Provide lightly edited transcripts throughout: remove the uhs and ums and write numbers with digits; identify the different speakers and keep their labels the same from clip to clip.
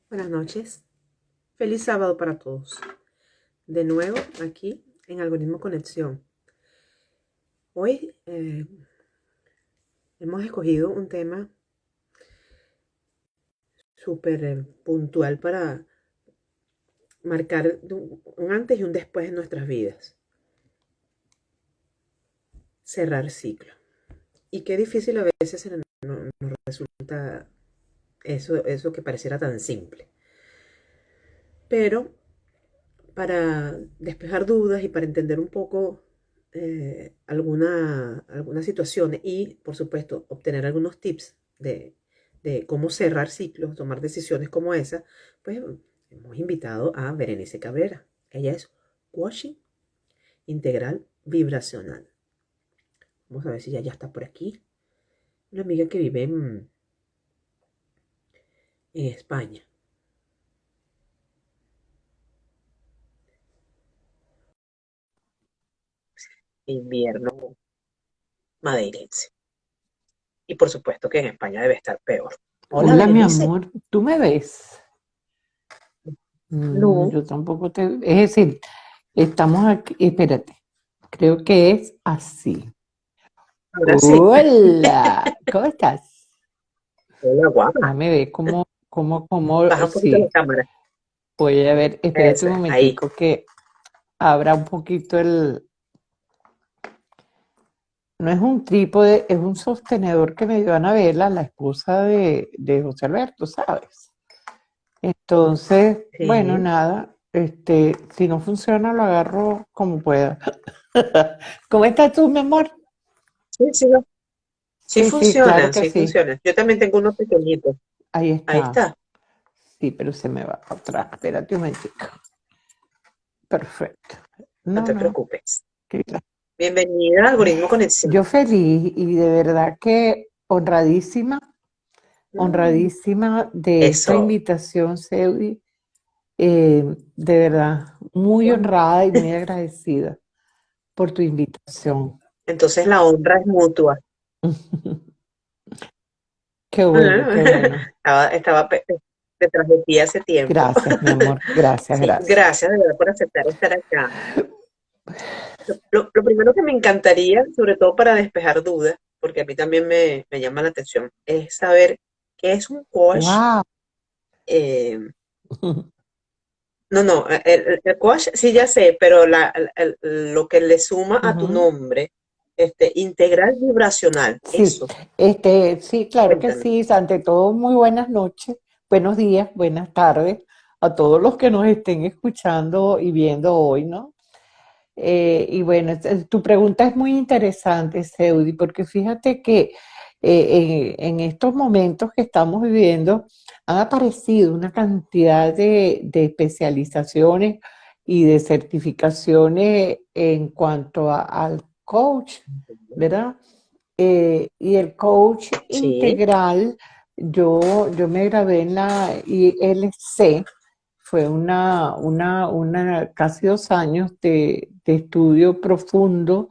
Speaker 1: Buenas noches. Feliz sábado para todos. De nuevo aquí en Algoritmo Conexión. Hoy hemos escogido un tema súper puntual para marcar un antes y un después en nuestras vidas. Cerrar ciclo. Y qué difícil a veces nos resulta eso que pareciera tan simple. Pero para despejar dudas y para entender un poco algunas situaciones y, por supuesto, obtener algunos tips de cómo cerrar ciclos, tomar decisiones como esa, pues hemos invitado a Berenice Cabrera. Ella es coaching integral vibracional. Vamos a ver si ya está por aquí. Una amiga que vive en España. Invierno madeirense. Y por supuesto que en España debe estar peor. Hola,
Speaker 2: Hola, mi
Speaker 1: Berenice.
Speaker 2: amor, ¿tú me ves?
Speaker 1: No.
Speaker 2: Yo tampoco te... Es decir, estamos aquí, espérate, creo que es así.
Speaker 1: Ahora sí.
Speaker 2: Hola, ¿cómo estás?
Speaker 1: Hola, guapa.
Speaker 2: Déjame ver
Speaker 1: Baja un poquito la
Speaker 2: sí.
Speaker 1: cámara.
Speaker 2: Voy a ver, espérate
Speaker 1: Eso
Speaker 2: un
Speaker 1: es, ahí.
Speaker 2: momentico que abra un poquito No es un trípode, es un sostenedor que me dio Anabela, la esposa de José Alberto, ¿sabes? Entonces, bueno,
Speaker 1: Sí,
Speaker 2: nada, si no funciona lo agarro como pueda. ¿Cómo estás tú, mi amor?
Speaker 1: sí, sí, sí
Speaker 2: Sí, sí, claro
Speaker 1: funcionan,
Speaker 2: que
Speaker 1: sí
Speaker 2: sí.
Speaker 1: funcionan. Yo también tengo unos pequeñitos.
Speaker 2: Ahí
Speaker 1: Ahí
Speaker 2: está.
Speaker 1: está.
Speaker 2: Sí, pero se me va para atrás. Espérate un momentico. Perfecto.
Speaker 1: No
Speaker 2: No,
Speaker 1: te
Speaker 2: no.
Speaker 1: preocupes.
Speaker 2: qué la-
Speaker 1: Bienvenida a Algoritmo Conexión.
Speaker 2: Yo feliz y de verdad que honradísima,
Speaker 1: Mm,
Speaker 2: honradísima de esta
Speaker 1: Eso.
Speaker 2: invitación, Seudi. De verdad, muy honrada y muy agradecida por tu invitación.
Speaker 1: Entonces la honra es mutua.
Speaker 2: Qué bueno, qué bueno.
Speaker 1: Estaba detrás de ti hace tiempo.
Speaker 2: Gracias, mi amor. Gracias,
Speaker 1: Sí,
Speaker 2: gracias.
Speaker 1: gracias de verdad por aceptar estar acá. Lo primero que me encantaría, sobre todo para despejar dudas, porque a mí también me llama la atención, es saber qué es un coach.
Speaker 2: Wow.
Speaker 1: eh, no, el coach sí ya sé, pero lo que le suma a tu nombre, integral vibracional,
Speaker 2: Sí,
Speaker 1: eso,
Speaker 2: sí, claro que
Speaker 1: cuéntame.
Speaker 2: sí. Ante todo, muy buenas noches, buenos días, buenas tardes a todos los que nos estén escuchando y viendo hoy, ¿no? Y bueno, tu pregunta es muy interesante, Seudi, porque fíjate que en estos momentos que estamos viviendo han aparecido una cantidad de especializaciones y de certificaciones en cuanto al coach, ¿verdad? Y el coach
Speaker 1: Sí,
Speaker 2: integral, yo me gradué en la ILC, fue casi 2 años de estudio profundo.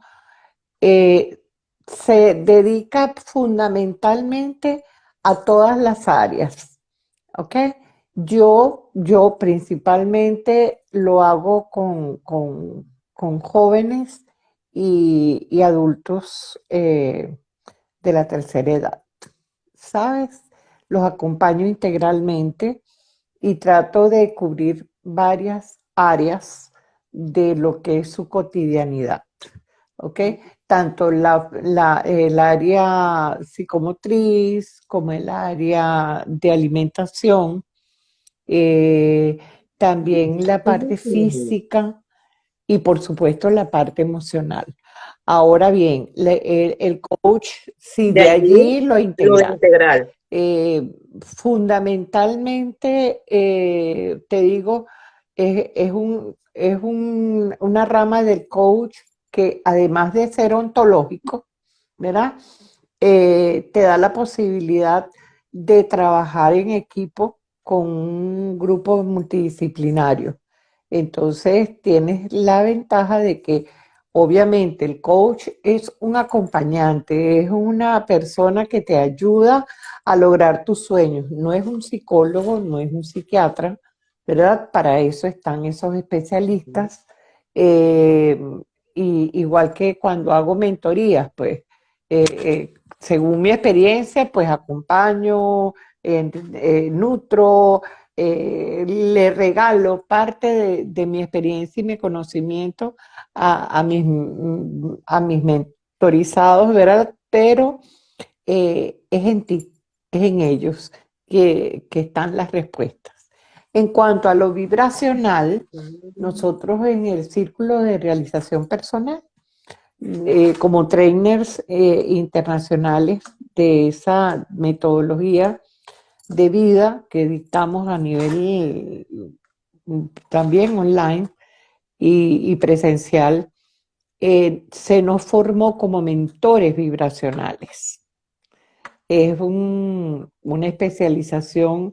Speaker 2: Eh, Se dedica fundamentalmente a todas las áreas, ¿ok? Yo principalmente lo hago con jóvenes y adultos de la tercera edad, ¿sabes? Los acompaño integralmente y trato de cubrir varias áreas de lo que es su cotidianidad, ¿ok? Tanto el área psicomotriz como el área de alimentación, eh, también la parte
Speaker 1: mm,
Speaker 2: física y por supuesto la parte emocional. Ahora bien, el coach, sí,
Speaker 1: de
Speaker 2: de
Speaker 1: allí
Speaker 2: allí lo
Speaker 1: lo de
Speaker 2: integral.
Speaker 1: integral.
Speaker 2: Fundamentalmente, te digo, una rama del coach que además de ser ontológico, ¿verdad? Te da la posibilidad de trabajar en equipo con un grupo multidisciplinario. Entonces, tienes la ventaja de que obviamente el coach es un acompañante, es una persona que te ayuda a lograr tus sueños. No es un psicólogo, no es un psiquiatra, ¿verdad? Para eso están esos especialistas. Eh, igual que cuando hago mentorías, pues, según mi experiencia, pues acompaño, nutro, le regalo parte de mi experiencia y mi conocimiento a mis mentorizados, ¿verdad? Pero es en ti, es en ellos que están las respuestas. En cuanto a lo vibracional,
Speaker 1: Mm,
Speaker 2: nosotros en el círculo de realización personal, como trainers internacionales de esa metodología de vida que dictamos a nivel también online y presencial, se nos formó como mentores vibracionales. Es una especialización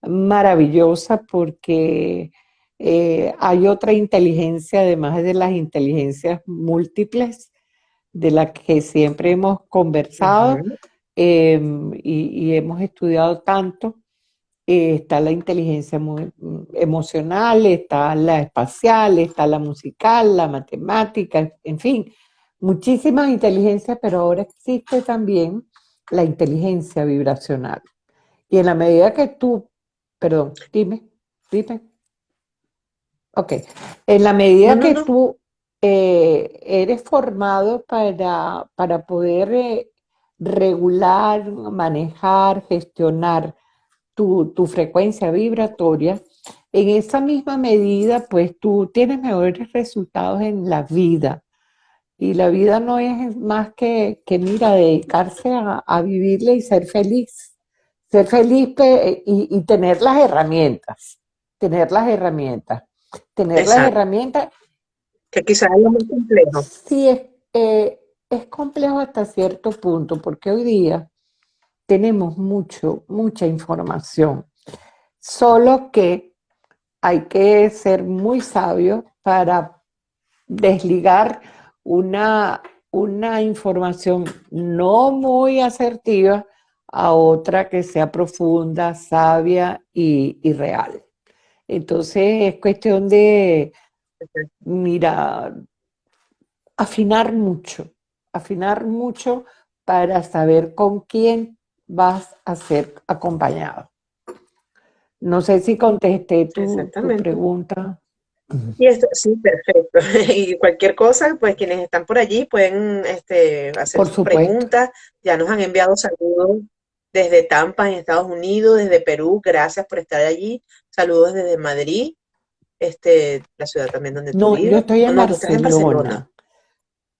Speaker 2: maravillosa porque hay otra inteligencia, además de las inteligencias múltiples, de las que siempre hemos conversado
Speaker 1: ujú.
Speaker 2: y hemos estudiado tanto. Está la inteligencia emocional, está la espacial, está la musical, la matemática, en fin, muchísimas inteligencias, pero ahora existe también la inteligencia vibracional. Y en la medida que tú, perdón, dime, ok, en la
Speaker 1: No,
Speaker 2: medida
Speaker 1: no,
Speaker 2: que
Speaker 1: no.
Speaker 2: tú eres formado para poder regular, manejar, gestionar tu frecuencia vibratoria, en esa misma medida, pues tú tienes mejores resultados en la vida. Y la vida no es más que mira, dedicarse a vivirla y ser feliz. Ser feliz y tener las herramientas. Tener las herramientas. Tener las
Speaker 1: Exacto.
Speaker 2: herramientas
Speaker 1: Que quizás es lo más complejo.
Speaker 2: sí es complejo hasta cierto punto, porque hoy día tenemos mucha información. Solo que hay que ser muy sabio para desligar una, una información no muy asertiva a otra que sea profunda, sabia y real. Entonces es cuestión de, mira, afinar mucho para saber con quién vas a ser acompañado. No sé si contesté tu
Speaker 1: Exactamente.
Speaker 2: pregunta.
Speaker 1: Y esto, sí, perfecto. Y cualquier cosa, pues quienes están por allí pueden hacer
Speaker 2: Por
Speaker 1: sus
Speaker 2: supuesto.
Speaker 1: preguntas. Ya nos han enviado saludos desde Tampa, en Estados Unidos, desde Perú. Gracias por estar allí. Saludos desde Madrid, la ciudad también donde tú
Speaker 2: No, yo
Speaker 1: vives.
Speaker 2: estoy
Speaker 1: Oh,
Speaker 2: en
Speaker 1: no, tú estás en Barcelona.
Speaker 2: Barcelona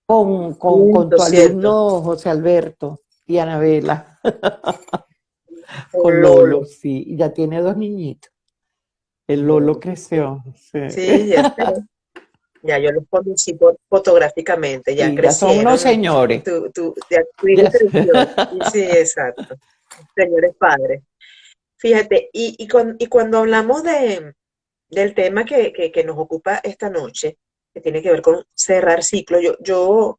Speaker 2: con
Speaker 1: Cierto,
Speaker 2: tu
Speaker 1: cierto.
Speaker 2: alumno José Alberto y Anabela, con
Speaker 1: Con
Speaker 2: Lolo,
Speaker 1: Lolo.
Speaker 2: sí, y ya tiene dos niñitos. El Lolo creció, sí.
Speaker 1: Sí, ya sé. Ya yo los conocí fotográficamente, ya
Speaker 2: Sí, ya son unos
Speaker 1: crecieron,
Speaker 2: señores.
Speaker 1: ya tu hijo
Speaker 2: Ya-
Speaker 1: creció. Y sí, exacto. Señores padres. Fíjate, y cuando hablamos del tema que nos ocupa esta noche, que tiene que ver con cerrar ciclos, yo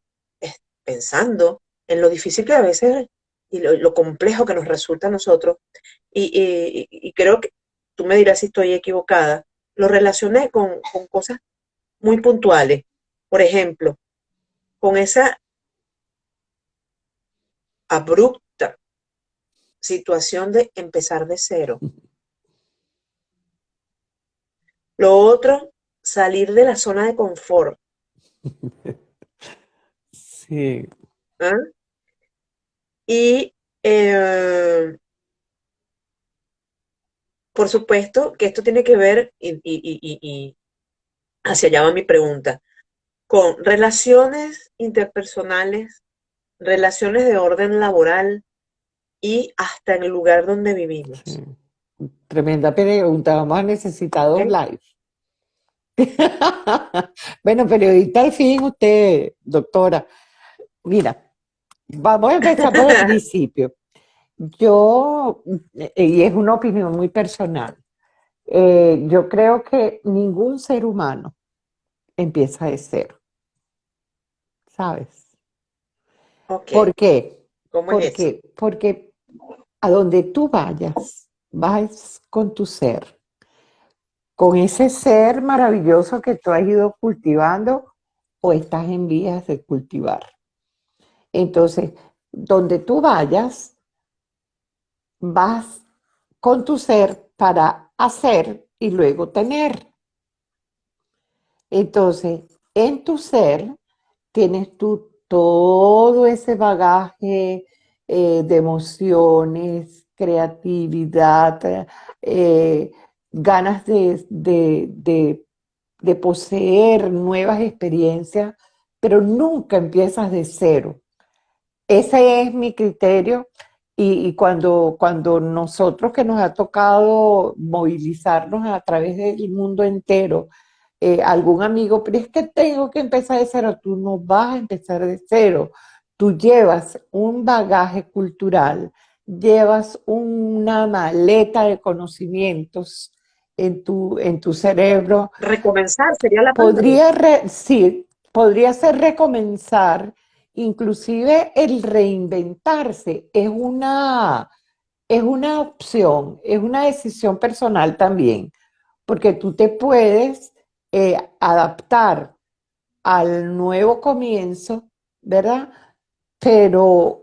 Speaker 1: pensando en lo difícil que a veces y lo complejo que nos resulta a nosotros, y creo que tú me dirás si estoy equivocada, lo relacioné con cosas muy puntuales. Por ejemplo, con esa abrupta situación de empezar de cero. Lo otro, salir de la zona de confort.
Speaker 2: Sí,
Speaker 1: ¿Ah? Y eh, por supuesto que esto tiene que ver, y hacia allá va mi pregunta, con relaciones interpersonales, relaciones de orden laboral y hasta en el lugar donde vivimos.
Speaker 2: sí. Tremenda pregunta. Vamos a necesitar
Speaker 1: ¿Ok?
Speaker 2: dos lives. Bueno, periodista al fin, usted, doctora. Mira, vamos a empezar por el principio. Yo, y es una opinión muy personal, yo creo que ningún ser humano empieza de cero. ¿sabes?
Speaker 1: Ok,
Speaker 2: ¿Por qué?
Speaker 1: ¿cómo es eso?
Speaker 2: Porque a donde tú vayas, vas con tu ser, con ese ser maravilloso que tú has ido cultivando o estás en vías de cultivar. Entonces, donde tú vayas, vas con tu ser para hacer y luego tener. Entonces, en tu ser tienes tú todo ese bagaje de emociones, creatividad, ganas de poseer nuevas experiencias, pero nunca empiezas de cero. Ese es mi criterio y cuando nosotros que nos ha tocado movilizarnos a través del mundo entero, algún amigo, pero es que tengo que empezar de cero, tú no vas a empezar de cero, tú llevas un bagaje cultural, llevas una maleta de conocimientos en tu cerebro.
Speaker 1: Recomenzar sería la palabra.
Speaker 2: Sí, podría ser recomenzar, inclusive el reinventarse es una opción, es una decisión personal también, porque tú te puedes adaptar al nuevo comienzo, ¿verdad? Pero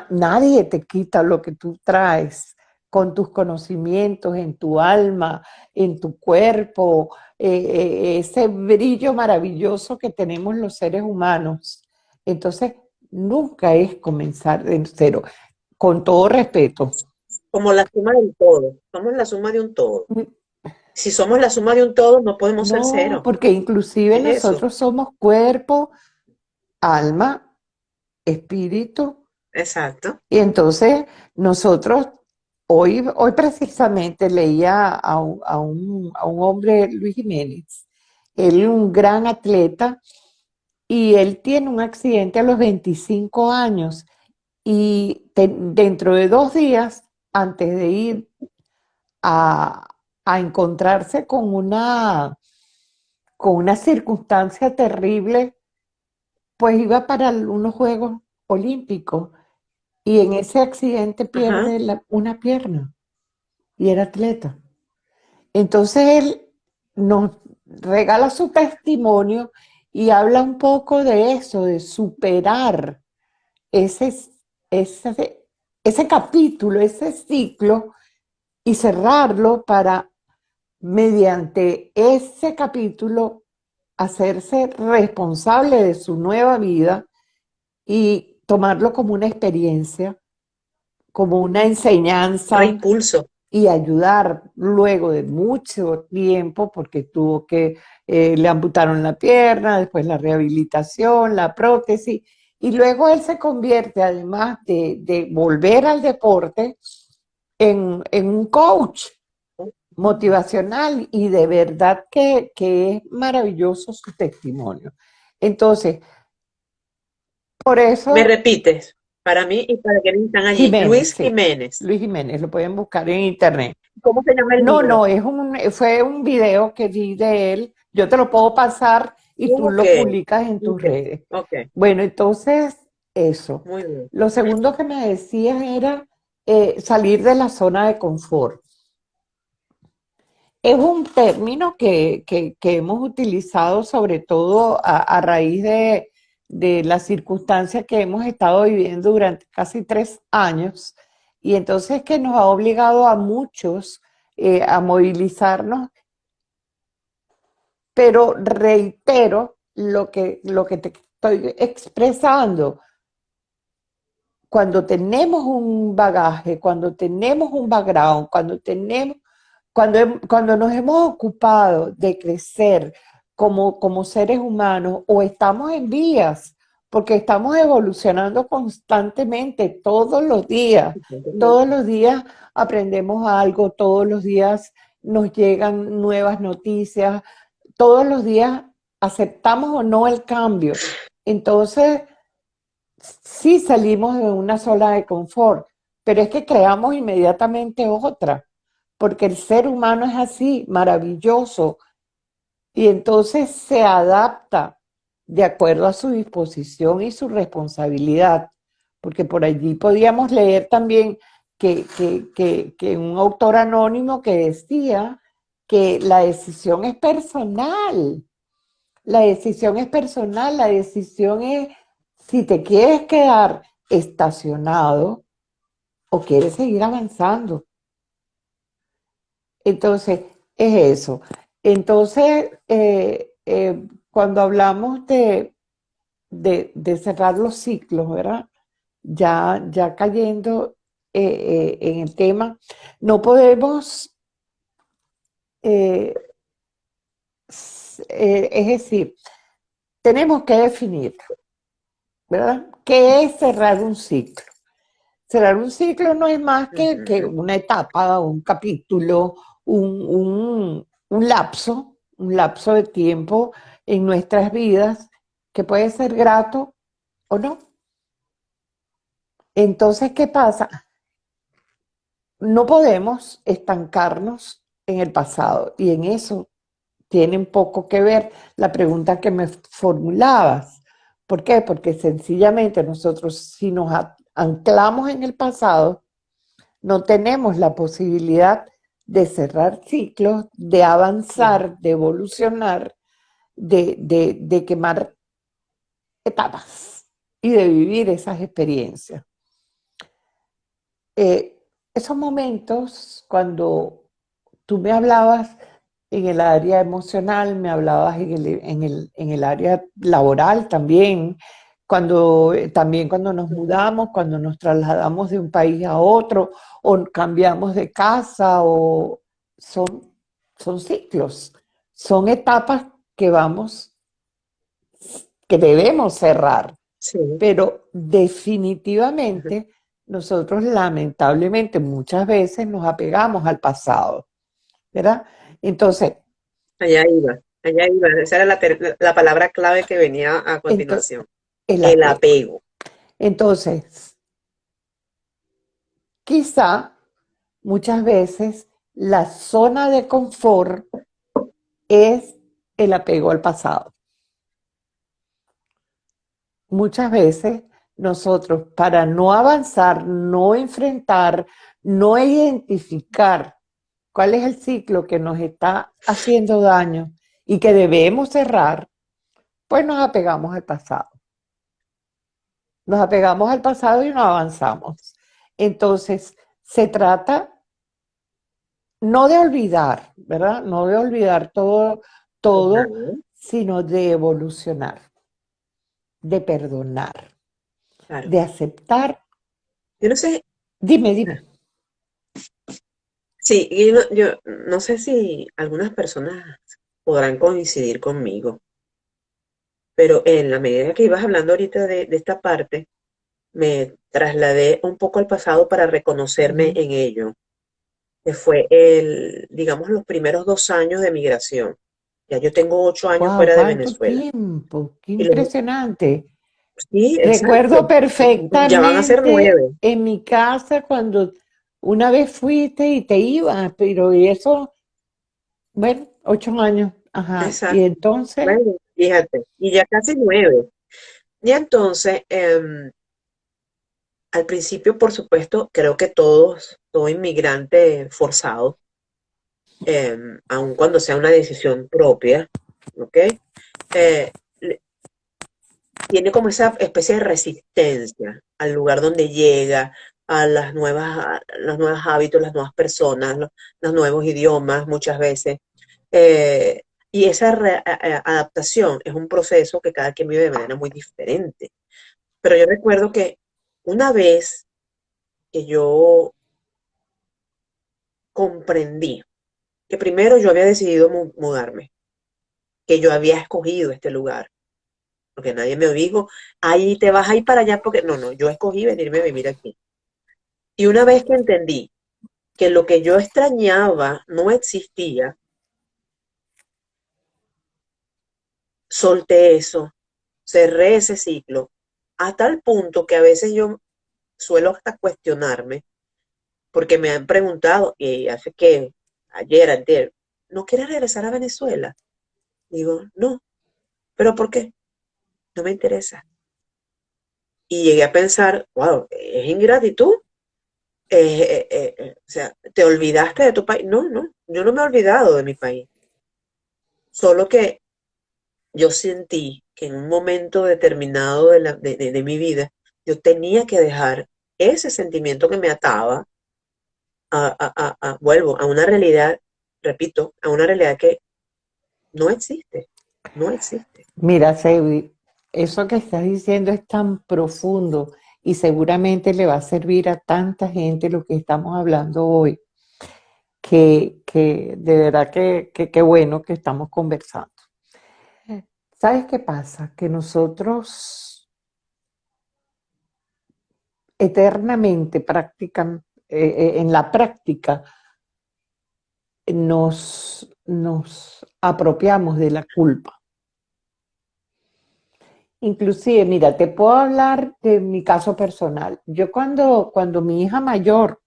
Speaker 2: nadie te quita lo que tú traes con tus conocimientos en tu alma, en tu cuerpo, ese brillo maravilloso que tenemos los seres humanos. Entonces, nunca es comenzar de cero, con todo respeto.
Speaker 1: Como la suma del todo. Somos la suma de un todo. Si somos la suma de un todo, no podemos ser
Speaker 2: No,
Speaker 1: cero.
Speaker 2: porque inclusive
Speaker 1: Es eso.
Speaker 2: nosotros somos cuerpo, alma, espíritu.
Speaker 1: Exacto.
Speaker 2: Y entonces nosotros, hoy precisamente leía a un hombre, Luis Jiménez, él es un gran atleta y él tiene un accidente a los 25 años y dentro de 2 días, antes de ir a, a encontrarse con una circunstancia terrible, pues iba para unos Juegos Olímpicos y en ese accidente
Speaker 1: Ajá.
Speaker 2: pierde una pierna y era atleta. Entonces él nos regala su testimonio y habla un poco de eso, de superar ese, ese, ese capítulo, ese ciclo y cerrarlo para, mediante ese capítulo, hacerse responsable de su nueva vida y tomarlo como una experiencia, como una enseñanza
Speaker 1: Reimpulso.
Speaker 2: y ayudar luego de mucho tiempo, porque le amputaron la pierna, después la rehabilitación, la prótesis, y luego él se convierte, además de volver al deporte, en un coach motivacional y de verdad que es maravilloso su testimonio. Entonces, por
Speaker 1: Me
Speaker 2: eso
Speaker 1: repites. Para mí y para quienes están allí.
Speaker 2: Jiménez,
Speaker 1: Luis
Speaker 2: sí,
Speaker 1: Jiménez.
Speaker 2: Luis Jiménez, lo pueden buscar en internet.
Speaker 1: ¿Cómo se llama el
Speaker 2: No,
Speaker 1: libro?
Speaker 2: no, fue un video que vi de él. Yo te lo puedo pasar y tú
Speaker 1: Ok.
Speaker 2: lo publicas en tus
Speaker 1: Ok.
Speaker 2: redes.
Speaker 1: Ok.
Speaker 2: Bueno, entonces, eso.
Speaker 1: Muy bien.
Speaker 2: Lo segundo que me decías era salir de la zona de confort. Es un término que hemos utilizado sobre todo a raíz de las circunstancias que hemos estado viviendo durante casi 3 años y entonces que nos ha obligado a muchos a movilizarnos, pero reitero lo que te estoy expresando. Cuando tenemos un bagaje, cuando tenemos un background, cuando nos hemos ocupado de crecer como seres humanos o estamos en vías, porque estamos evolucionando constantemente todos los días aprendemos algo, todos los días nos llegan nuevas noticias, todos los días aceptamos o no el cambio. Entonces, sí salimos de una zona de confort, pero es que creamos inmediatamente otra, porque el ser humano es así, maravilloso, y entonces se adapta. de acuerdo a su disposición y su responsabilidad, porque por allí podíamos leer también que un autor anónimo que decía que la decisión es personal, la decisión es personal, la decisión es si te quieres quedar estacionado o quieres seguir avanzando. Entonces, es eso. Entonces, cuando hablamos de cerrar los ciclos, ¿verdad? Ya cayendo en el tema, no podemos, eh, es decir, tenemos que definir, ¿verdad? ¿Qué es cerrar un ciclo? Cerrar un ciclo no es más que
Speaker 1: Ujú.
Speaker 2: una etapa, un capítulo, un lapso de tiempo en nuestras vidas que puede ser grato o no. Entonces, ¿qué pasa? No podemos estancarnos en el pasado y en eso tiene un poco que ver la pregunta que me formulabas. ¿Por qué? Porque sencillamente nosotros si nos anclamos en el pasado, no tenemos la posibilidad de cerrar ciclos, de
Speaker 1: Ujú.
Speaker 2: avanzar, de evolucionar, de quemar etapas y de vivir esas experiencias. Eh, Esos momentos, cuando tú me hablabas en el área emocional, me hablabas en el área laboral también, también cuando nos mudamos, cuando nos trasladamos de un país a otro, o cambiamos de casa, son, son ciclos, son etapas que que debemos cerrar,
Speaker 1: Sí.
Speaker 2: pero
Speaker 1: Ujú.
Speaker 2: definitivamente nosotros lamentablemente muchas veces nos apegamos al pasado, ¿verdad? Entonces,
Speaker 1: Allá iba. Esa era la palabra clave que venía a
Speaker 2: ento-
Speaker 1: continuación.
Speaker 2: el
Speaker 1: El
Speaker 2: apego.
Speaker 1: apego.
Speaker 2: Entonces, quizá muchas veces la zona de confort es el apego al pasado. Muchas veces nosotros, para no avanzar, no enfrentar, no identificar cuál es el ciclo que nos está haciendo daño y que debemos cerrar, pues nos apegamos al pasado. Nos apegamos al pasado y no avanzamos. Entonces, se trata no de olvidar, ¿verdad? No de olvidar todo,
Speaker 1: Ajá,
Speaker 2: sino de evolucionar, de perdonar,
Speaker 1: claro.
Speaker 2: de aceptar.
Speaker 1: Yo no sé,
Speaker 2: Dime.
Speaker 1: sí, yo no sé si algunas personas podrán coincidir conmigo, pero en la medida que ibas hablando ahorita de esta parte, me trasladé un poco al pasado para reconocerme
Speaker 2: Ujú.
Speaker 1: en ello, que fue digamos, los primeros 2 años de migración. Ya yo tengo 8 años
Speaker 2: ¡Wow!
Speaker 1: fuera de
Speaker 2: ¿Cuánto
Speaker 1: Venezuela.
Speaker 2: tiempo? ¡Qué
Speaker 1: Y los,
Speaker 2: impresionante!
Speaker 1: sí,
Speaker 2: Recuerdo
Speaker 1: exacto. Ya van a ser
Speaker 2: perfectamente
Speaker 1: 9.
Speaker 2: en mi casa cuando una vez fuiste y te ibas, pero y eso, bueno, 8 años, ajá. Y
Speaker 1: Exacto.
Speaker 2: entonces,
Speaker 1: Bueno, fíjate, y ya casi 9. Y entonces, al principio, por supuesto, creo que todo inmigrante forzado, aun cuando sea una decisión propia, ¿ok? Eh, Tiene como esa especie de resistencia al lugar donde llega, a los nuevos hábitos, las nuevas personas, los nuevos idiomas muchas veces. Eh, y esa adaptación es un proceso que cada quien vive de manera muy diferente. Pero yo recuerdo que una vez que yo comprendí que primero yo había decidido mudarme, que yo había escogido este lugar, porque nadie me dijo, ahí te vas a ir para allá, porque no, no, yo escogí venirme a vivir aquí. Y una vez que entendí que lo que yo extrañaba no existía, solté eso, cerré ese ciclo, a tal punto que a veces yo suelo hasta cuestionarme, porque me han preguntado, y hace que ayer, ¿no quieres regresar a Venezuela? Digo, no, ¿pero por qué? no me interesa. Y llegué a pensar, wow, es ingratitud. O sea, ¿te olvidaste de tu país? No, no, yo no me he olvidado de mi país. Solo que yo sentí que en un momento determinado de mi vida, yo tenía que dejar ese sentimiento que me ataba vuelvo, a una realidad, repito, a una realidad que no existe, no existe.
Speaker 2: Mira, Seudi, eso que estás diciendo es tan profundo y seguramente le va a servir a tanta gente lo que estamos hablando hoy, que de verdad que qué bueno que estamos conversando. ¿Sabes qué pasa? Que nosotros eternamente practican, en la práctica nos apropiamos de la culpa. Inclusive, mira, te puedo hablar de mi caso personal. Yo cuando mi hija mayor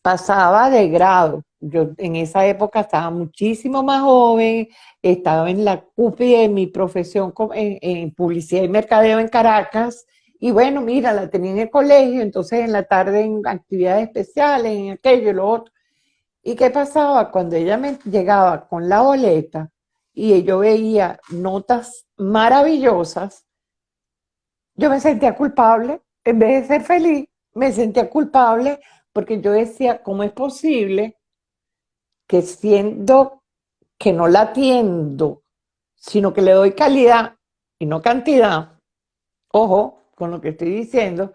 Speaker 2: pasaba de grado, yo en esa época estaba muchísimo más joven, estaba en la cúspide de mi profesión en publicidad y mercadeo en Caracas, y bueno, mira, la tenía en el colegio, entonces en la tarde en actividades especiales, en aquello y lo otro. ¿Y qué pasaba? Cuando ella me llegaba con la boleta y yo veía notas maravillosas, yo me sentía culpable, en vez de ser feliz, me sentía culpable porque yo decía, ¿cómo es posible que siendo que no la atiendo, sino que le doy calidad y no cantidad, ojo con lo que estoy diciendo,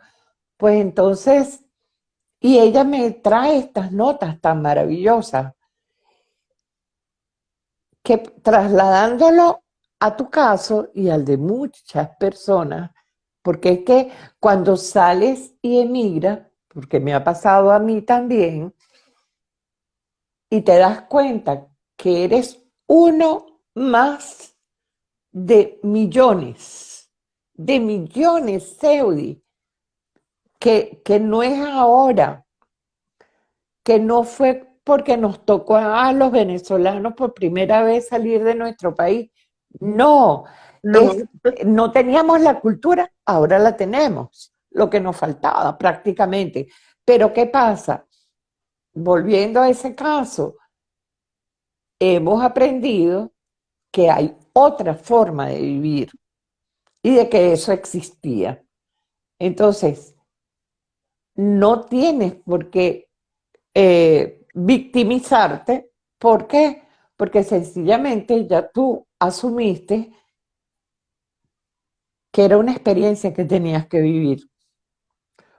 Speaker 2: pues entonces, y ella me trae estas notas tan maravillosas, que trasladándolo a tu caso y al de muchas personas, porque es que cuando sales y emigras, porque me ha pasado a mí también, y te das cuenta que eres uno más de millones, Seudi, que no es ahora, que no fue porque nos tocó a los venezolanos por primera vez salir de nuestro país. No, es,
Speaker 1: No,
Speaker 2: no teníamos la cultura, ahora la tenemos, lo que nos faltaba prácticamente. Pero ¿qué pasa? Volviendo a ese caso, hemos aprendido que hay otra forma de vivir y de que eso existía. Entonces, no tienes por qué victimizarte. ¿Por qué? Porque sencillamente ya tú asumiste que era una experiencia que tenías que vivir,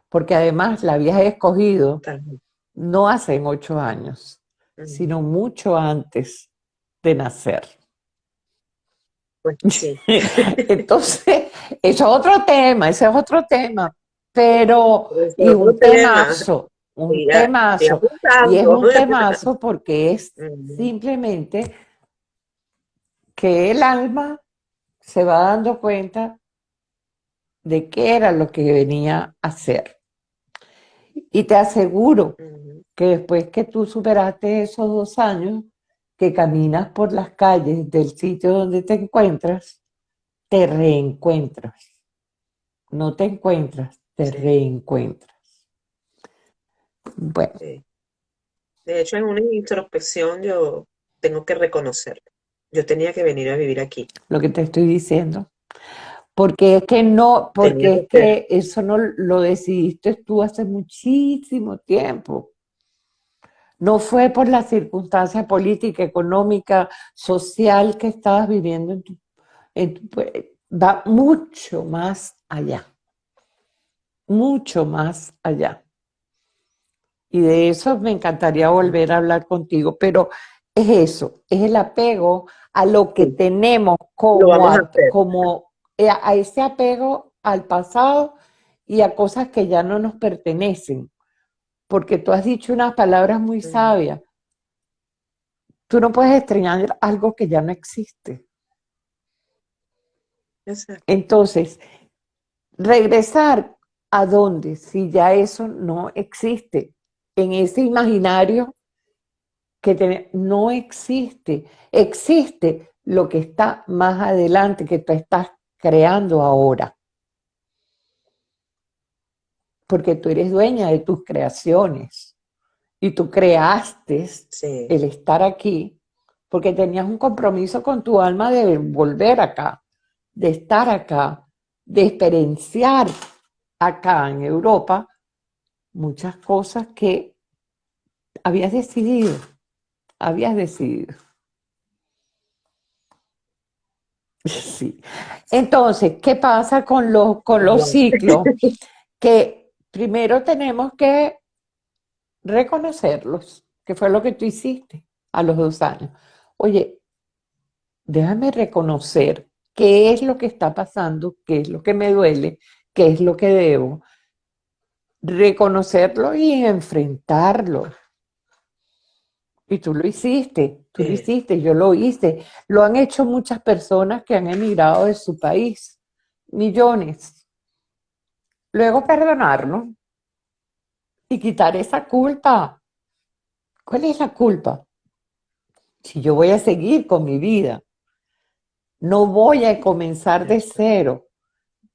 Speaker 2: porque además la habías escogido
Speaker 1: totalmente.
Speaker 2: no hace 8 años,
Speaker 1: Ujú.
Speaker 2: sino mucho antes de nacer.
Speaker 1: Pues sí.
Speaker 2: Entonces, eso es otro tema, ese es otro tema, pero,
Speaker 1: Ese
Speaker 2: y
Speaker 1: otro tema.
Speaker 2: un
Speaker 1: Mira, estoy
Speaker 2: temazo, y es
Speaker 1: apuntando.
Speaker 2: un temazo porque es
Speaker 1: Ujú,
Speaker 2: simplemente que el alma se va dando cuenta de qué era lo que venía a hacer. Y te aseguro
Speaker 1: ujú,
Speaker 2: que después que tú superaste esos 2 años, que caminas por las calles del sitio donde te encuentras, te reencuentras. No te encuentras, te
Speaker 1: sí,
Speaker 2: reencuentras. Bueno,
Speaker 1: sí. De hecho, en una introspección yo tengo que reconocerlo. Yo tenía que venir a vivir aquí.
Speaker 2: lo que te estoy diciendo. Porque es que no,
Speaker 1: Tenía
Speaker 2: porque
Speaker 1: que
Speaker 2: es
Speaker 1: ser.
Speaker 2: que eso no lo decidiste tú hace muchísimo tiempo. No fue por la circunstancia política, económica, social que estabas viviendo va mucho más allá. Y de eso me encantaría volver a hablar contigo, pero es eso, es el apego a lo que
Speaker 1: Sí,
Speaker 2: tenemos
Speaker 1: lo vamos a hacer.
Speaker 2: a ese apego al pasado y a cosas que ya no nos pertenecen. Porque tú has dicho unas palabras muy
Speaker 1: Ujú,
Speaker 2: sabias. Tú no puedes extrañar algo que ya no existe.
Speaker 1: exacto.
Speaker 2: Entonces, regresar a dónde, si ya eso no existe, en ese imaginario no existe. Existe lo que está más adelante, que tú estás creando ahora, porque tú eres dueña de tus creaciones y tú creaste
Speaker 1: Sí,
Speaker 2: el estar aquí porque tenías un compromiso con tu alma de volver acá, de estar acá, de experienciar acá en Europa muchas cosas que habías decidido, habías decidido. Sí. Entonces, ¿qué pasa con los
Speaker 1: wow.
Speaker 2: ciclos? Que primero tenemos que reconocerlos, que fue lo que tú hiciste a los 2 años. Oye, déjame reconocer qué es lo que está pasando, qué es lo que me duele, qué es lo que debo. Reconocerlo y enfrentarlo. Y tú lo
Speaker 1: Sí,
Speaker 2: hiciste, yo lo hice. Lo han hecho muchas personas que han emigrado de su país, millones. Luego perdonarlo y quitar esa culpa. ¿Cuál es la culpa? Si yo voy a seguir con mi vida, no voy a comenzar de
Speaker 1: cierto.
Speaker 2: cero.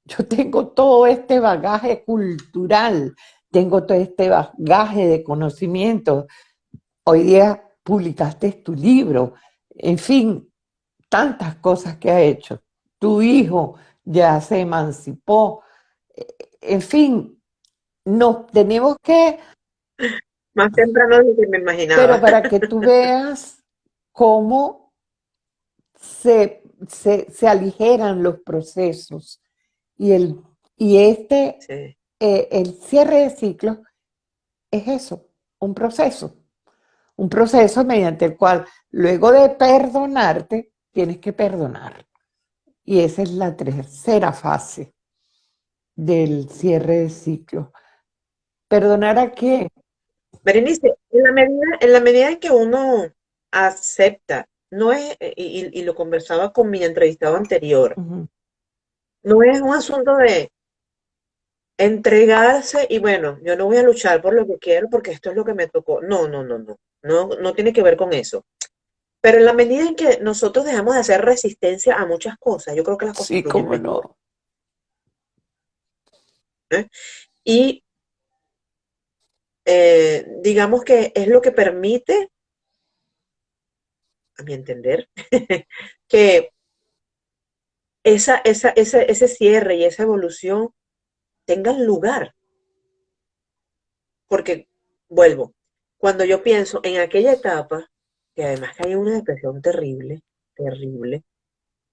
Speaker 2: Yo tengo todo este bagaje cultural, tengo todo este bagaje de conocimiento. Hoy día publicaste tu libro, en fin, tantas cosas que ha hecho. Tu hijo ya se emancipó. En fin, nos tenemos que,
Speaker 1: Más temprano de lo que me
Speaker 2: pero
Speaker 1: imaginaba.
Speaker 2: para que tú veas cómo se aligeran los procesos y, y
Speaker 1: Sí,
Speaker 2: el cierre de ciclos es eso, un proceso. Un proceso mediante el cual, luego de perdonarte, tienes que perdonar. Y esa es la tercera fase del cierre de ciclo. ¿Perdonar a qué?
Speaker 1: Berenice, en la medida en que uno acepta, no es, y lo conversaba con mi entrevistado anterior,
Speaker 2: Ujú.
Speaker 1: no es un asunto de entregarse y bueno, yo no voy a luchar por lo que quiero porque esto es lo que me tocó. No, no, no, no, no, no tiene que ver con eso. Pero en la medida en que nosotros dejamos de hacer resistencia a muchas cosas, yo creo que las cosas
Speaker 2: Sí,
Speaker 1: fluyen
Speaker 2: cómo
Speaker 1: mejor.
Speaker 2: no.
Speaker 1: ¿Eh? Y digamos que es lo que permite, a mi entender, que ese cierre y esa evolución tengan lugar. Porque, vuelvo, cuando yo pienso en aquella etapa, que además que hay una depresión terrible, terrible,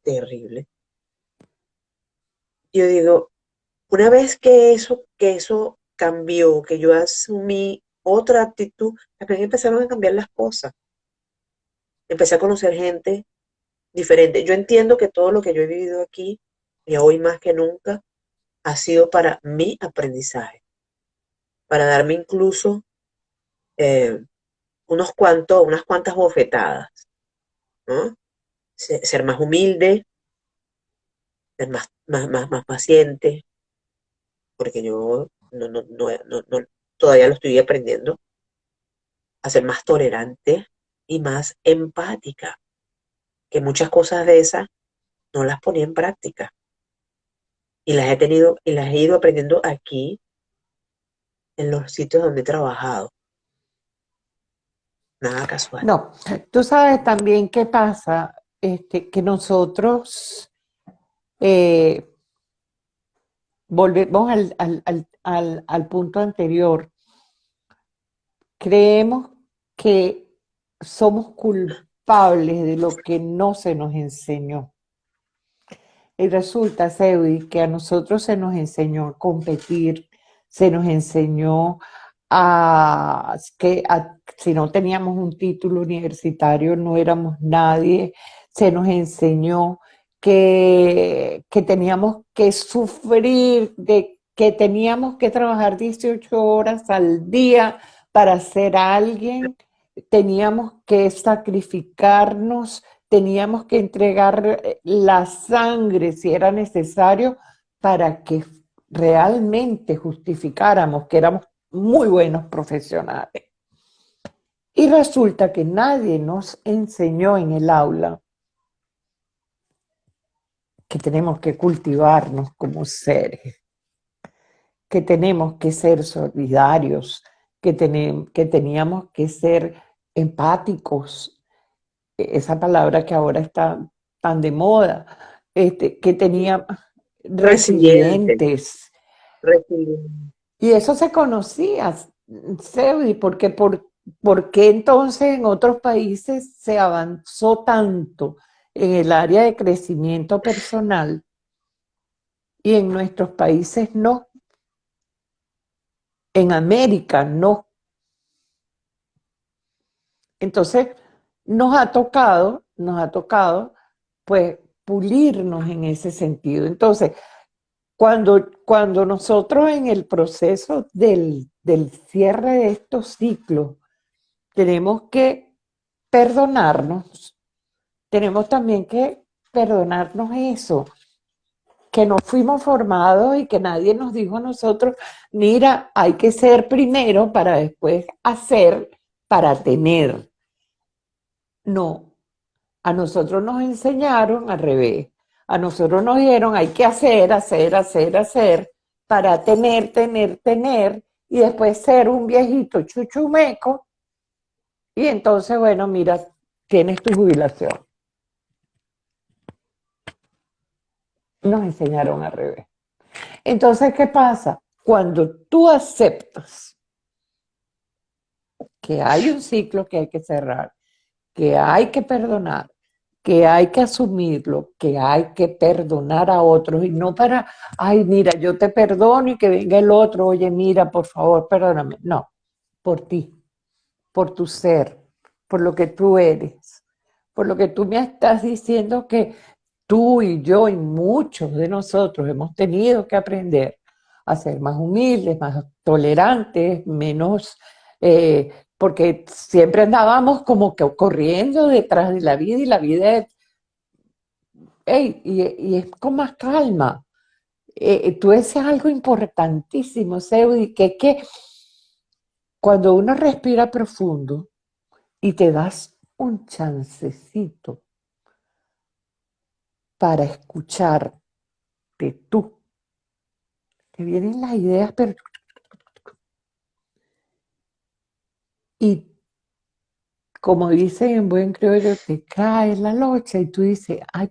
Speaker 1: terrible, yo digo, una vez que eso cambió, que yo asumí otra actitud, también empezaron a cambiar las cosas. Empecé a conocer gente diferente. Yo entiendo que todo lo que yo he vivido aquí, y hoy más que nunca, ha sido para mi aprendizaje, para darme incluso eh, unas cuantas bofetadas, ¿no? Ser más humilde, ser más paciente, porque yo todavía lo estoy aprendiendo, a ser más tolerante y más empática, que muchas cosas de esas no las ponía en práctica y las he ido aprendiendo aquí en los sitios donde he trabajado. Nada casual.
Speaker 2: No, tú sabes también qué pasa, que nosotros eh, volvemos al punto anterior. Creemos que somos culpables de lo que no se nos enseñó. Y resulta, Seudi, que a nosotros se nos enseñó a competir, se nos enseñó si no teníamos un título universitario no éramos nadie, se nos enseñó que teníamos que sufrir, de que teníamos que trabajar 18 horas al día para ser alguien, teníamos que sacrificarnos, teníamos que entregar la sangre si era necesario para que realmente justificáramos que éramos muy buenos profesionales. Y resulta que nadie nos enseñó en el aula que tenemos que cultivarnos como seres, que tenemos que ser solidarios, que teníamos que ser empáticos, esa palabra que ahora está tan de moda, que teníamos
Speaker 1: Resiliente,
Speaker 2: resilientes.
Speaker 1: resiliente.
Speaker 2: Y eso se conocía, Seudi, ¿por qué entonces en otros países se avanzó tanto en el área de crecimiento personal y en nuestros países no? En América no. Entonces, nos ha tocado, pues, pulirnos en ese sentido. Entonces, cuando nosotros en el proceso del cierre de estos ciclos tenemos que perdonarnos, tenemos también que perdonarnos eso, que no fuimos formados y que nadie nos dijo a nosotros, mira, hay que ser primero para después hacer, para tener. No, a nosotros nos enseñaron al revés. A nosotros nos dijeron, hay que hacer, hacer, hacer, hacer, para tener, tener, tener, y después ser un viejito chuchumeco, y entonces, bueno, mira, tienes tu jubilación. Nos enseñaron al revés. Entonces, ¿qué pasa? Cuando tú aceptas que hay un ciclo que hay que cerrar, que hay que perdonar, que hay que asumirlo, que hay que perdonar a otros y no para, ay, mira, yo te perdono y que venga el otro, oye, mira, por favor, perdóname. No, por ti, por tu ser, por lo que tú eres, por lo que tú me estás diciendo que tú y yo y muchos de nosotros hemos tenido que aprender a ser más humildes, más tolerantes, menos, porque siempre andábamos como que corriendo detrás de la vida y la vida es, hey, y es con más calma. Tú decías algo importantísimo, Seudi, que es que cuando uno respira profundo y te das un chancecito para escucharte tú, te vienen las ideas, pero y como dicen en buen criollo, te cae la locha y tú dices, ay,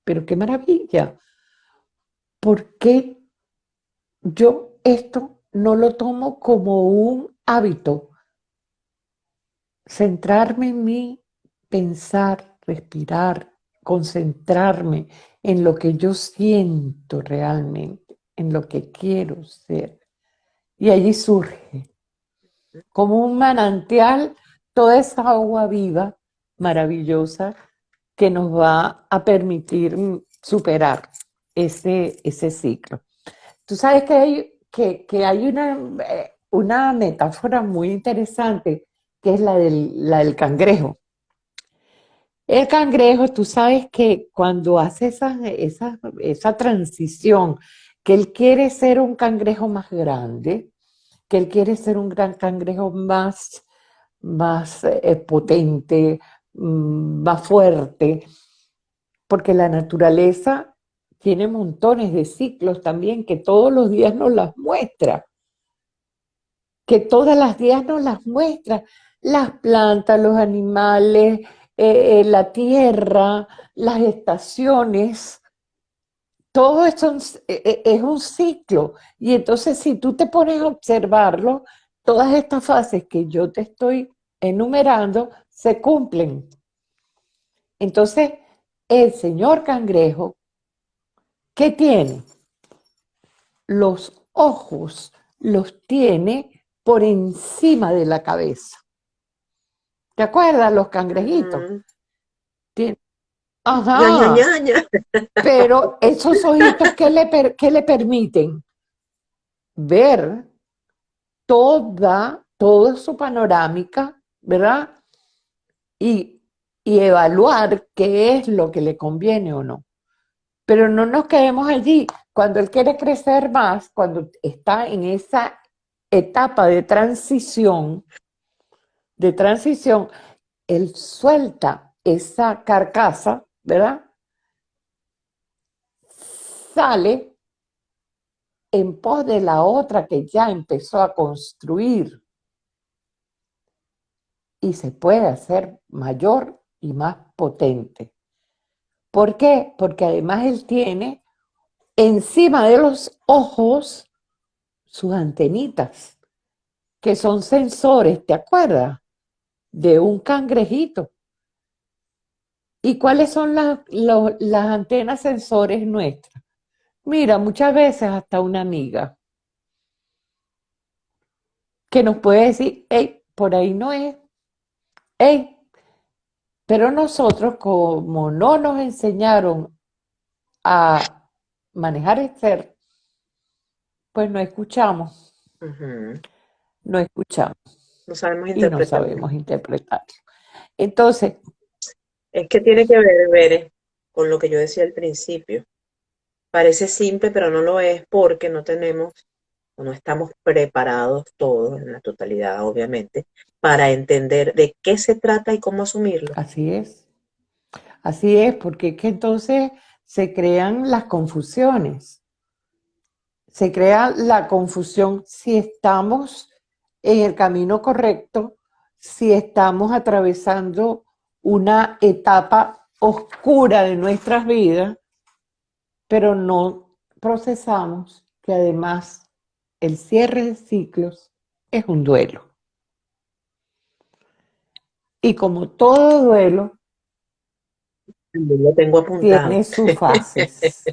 Speaker 2: pero qué maravilla. ¿Por qué yo esto no lo tomo como un hábito? Centrarme en mí, pensar, respirar, concentrarme en lo que yo siento realmente, en lo que quiero ser. Y allí surge como un manantial toda esa agua viva, maravillosa, que nos va a permitir superar ese ciclo. Tú sabes que hay una metáfora muy interesante, que es la del cangrejo. El cangrejo, tú sabes que cuando hace esa transición, que él quiere ser un cangrejo más grande, que él quiere ser un gran cangrejo más potente, más fuerte, porque la naturaleza tiene montones de ciclos también que todos los días nos las muestra, que todas las días nos las muestra, las plantas, los animales, la tierra, las estaciones, todo es un ciclo. Y entonces si tú te pones a observarlo, todas estas fases que yo te estoy enumerando se cumplen. Entonces, el señor cangrejo, ¿qué tiene? Los ojos los tiene por encima de la cabeza. ¿Te acuerdas los cangrejitos?
Speaker 1: Ujú.
Speaker 2: Tien-
Speaker 1: Ña, ña, ña,
Speaker 2: Ajá,
Speaker 1: ña.
Speaker 2: pero esos ojitos que le permiten ver toda su panorámica, ¿verdad? Y, y evaluar qué es lo que le conviene o no. Pero no nos quedemos allí. Cuando él quiere crecer más, cuando está en esa etapa de transición, él suelta esa carcasa, ¿verdad? sale en pos de la otra que ya empezó a construir y se puede hacer mayor y más potente. ¿Por qué? Porque además él tiene encima de los ojos sus antenitas, que son sensores, ¿te acuerdas? De un cangrejito. ¿Y cuáles son las antenas sensores nuestras? Mira, muchas veces hasta una amiga que nos puede decir, hey, por ahí no es, hey, pero nosotros como no nos enseñaron a manejar el ser, pues no escuchamos,
Speaker 1: Ujú.
Speaker 2: no escuchamos
Speaker 1: No sabemos
Speaker 2: y no
Speaker 1: interpretarlo.
Speaker 2: sabemos interpretarlo. Entonces,
Speaker 1: Es que tiene que ver, Bere, con lo que yo decía al principio. Parece simple, pero no lo es porque no tenemos o no estamos preparados todos, en la totalidad, obviamente, para entender de qué se trata y cómo asumirlo.
Speaker 2: así es, porque es que entonces se crean las confusiones. Se crea la confusión si estamos en el camino correcto, si estamos atravesando una etapa oscura de nuestras vidas, pero no procesamos que además el cierre de ciclos es un duelo. Y como todo duelo,
Speaker 1: También lo tengo apuntado.
Speaker 2: tiene sus fases.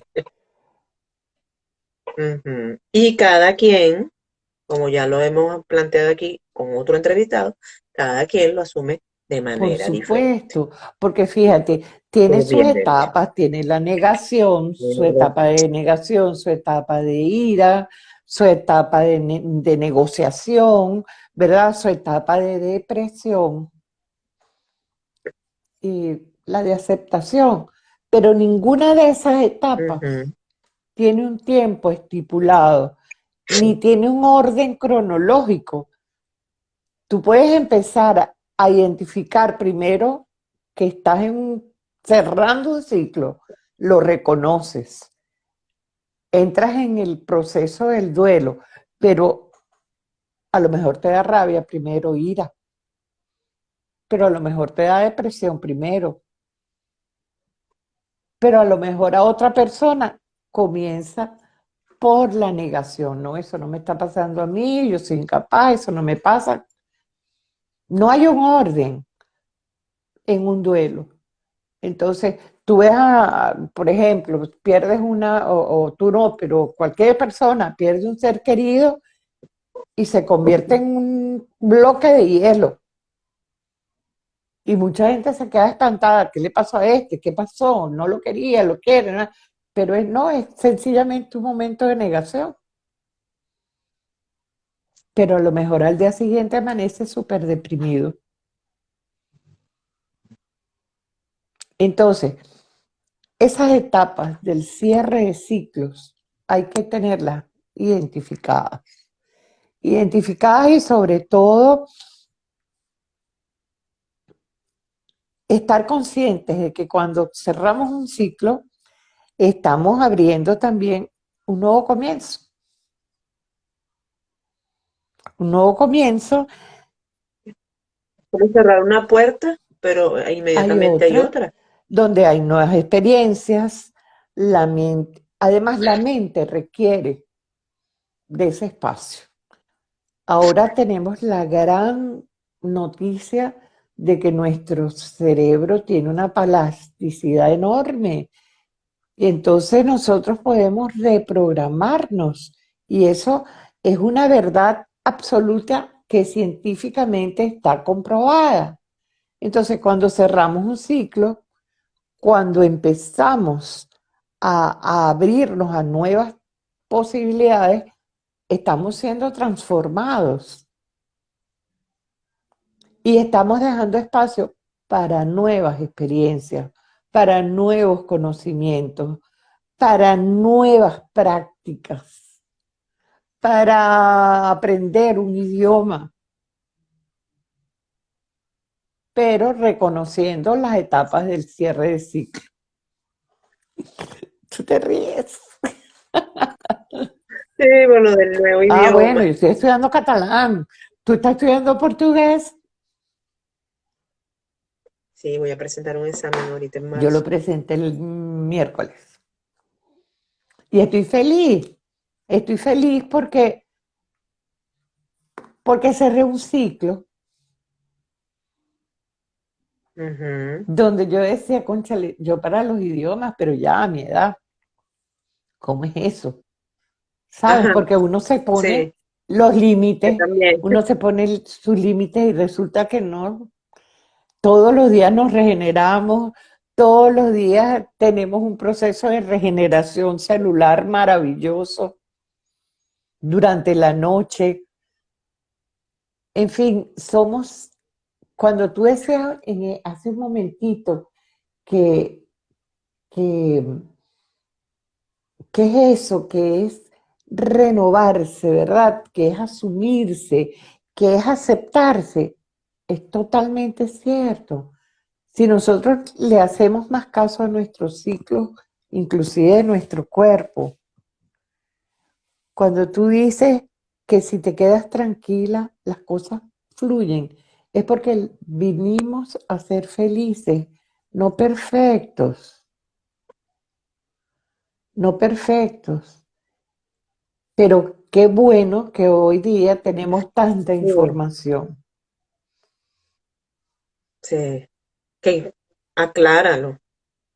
Speaker 1: Ujú. Y cada quien, como ya lo hemos planteado aquí con otro entrevistado, cada quien lo asume de
Speaker 2: Por
Speaker 1: manera diferente.
Speaker 2: supuesto, porque fíjate, tiene
Speaker 1: Pues
Speaker 2: sus
Speaker 1: bien, Bere.
Speaker 2: etapas, tiene la negación, su etapa de negación, su etapa de ira, su etapa de negociación, ¿verdad? Su etapa de depresión y la de aceptación. Pero ninguna de esas etapas
Speaker 1: Ujú.
Speaker 2: tiene un tiempo estipulado, ni tiene un orden cronológico. Tú puedes empezar a identificar primero que estás cerrando un ciclo, lo reconoces, entras en el proceso del duelo, pero a lo mejor te da rabia primero, ira, pero a lo mejor te da depresión primero, pero a lo mejor a otra persona comienza por la negación, no, eso no me está pasando a mí, yo soy incapaz, eso no me pasa. No hay un orden en un duelo. Entonces, tú ves, por ejemplo, pierdes o tú no, pero cualquier persona pierde un ser querido y se convierte en un bloque de hielo. Y mucha gente se queda espantada. ¿Qué le pasó a este? ¿Qué pasó? No lo quería, lo quiere, ¿no? Pero no, es sencillamente un momento de negación. Pero a lo mejor al día siguiente amanece súper deprimido. Entonces, esas etapas del cierre de ciclos hay que tenerlas identificadas. Identificadas y sobre todo estar conscientes de que cuando cerramos un ciclo, estamos abriendo también un nuevo comienzo. Un nuevo comienzo,
Speaker 1: Como cerrar una puerta, pero
Speaker 2: hay
Speaker 1: inmediatamente hay
Speaker 2: otra
Speaker 1: otra.
Speaker 2: donde hay nuevas experiencias. Además, la mente requiere de ese espacio. Ahora tenemos la gran noticia de que nuestro cerebro tiene una plasticidad enorme. Y entonces nosotros podemos reprogramarnos. Y eso es una verdad absoluta que científicamente está comprobada. Entonces, cuando cerramos un ciclo, cuando empezamos a abrirnos a nuevas posibilidades, estamos siendo transformados y estamos dejando espacio para nuevas experiencias, para nuevos conocimientos, para nuevas prácticas, para aprender un idioma, pero reconociendo las etapas del cierre de ciclo. Tú te ríes.
Speaker 1: Sí, por lo del nuevo
Speaker 2: Ah, bueno,
Speaker 1: idioma.
Speaker 2: yo estoy estudiando catalán. ¿Tú estás estudiando portugués?
Speaker 1: Sí, voy a presentar un examen ahorita en
Speaker 2: Yo lo
Speaker 1: marzo.
Speaker 2: presenté el miércoles. Y estoy feliz porque cerré un ciclo
Speaker 1: Ujú.
Speaker 2: donde yo decía, cónchale, yo para los idiomas, pero ya a mi edad, ¿cómo es eso? ¿Sabes?
Speaker 1: Ajá,
Speaker 2: Porque uno se
Speaker 1: sí,
Speaker 2: pone los
Speaker 1: yo
Speaker 2: límites,
Speaker 1: también.
Speaker 2: uno se pone sus límites y resulta que no. Todos los días nos regeneramos, todos los días tenemos un proceso de regeneración celular maravilloso durante la noche. En fin, cuando tú decías hace un momentito que, que, que es eso, que es renovarse, ¿verdad? Que es asumirse, que es aceptarse, es totalmente cierto. Si nosotros le hacemos más caso a nuestros ciclos, inclusive de nuestro cuerpo, cuando tú dices que si te quedas tranquila, las cosas fluyen, es porque vinimos a ser felices, no perfectos, no perfectos. Pero qué bueno que hoy día tenemos tanta
Speaker 1: Sí,
Speaker 2: información.
Speaker 1: sí. Que acláralo,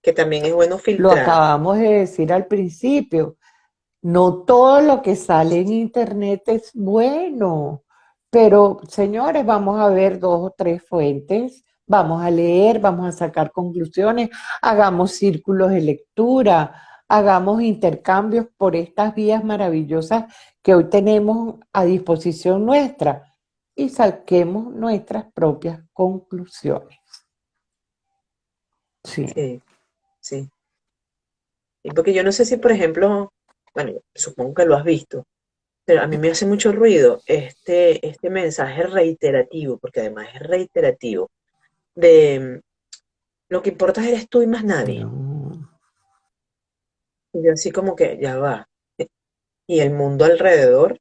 Speaker 1: que también es bueno
Speaker 2: Lo
Speaker 1: filtrar.
Speaker 2: acabamos de decir al principio. No todo lo que sale en internet es bueno, pero señores, vamos a ver dos o tres fuentes, vamos a leer, vamos a sacar conclusiones, hagamos círculos de lectura, hagamos intercambios por estas vías maravillosas que hoy tenemos a disposición nuestra y saquemos nuestras propias conclusiones. Sí.
Speaker 1: Sí, sí. Y porque yo no sé si, por ejemplo, bueno, supongo que lo has visto, pero a mí me hace mucho ruido este mensaje reiterativo, porque además es reiterativo, de lo que importa eres tú y más nadie.
Speaker 2: No.
Speaker 1: Y yo así como que ya va. Y el mundo alrededor, o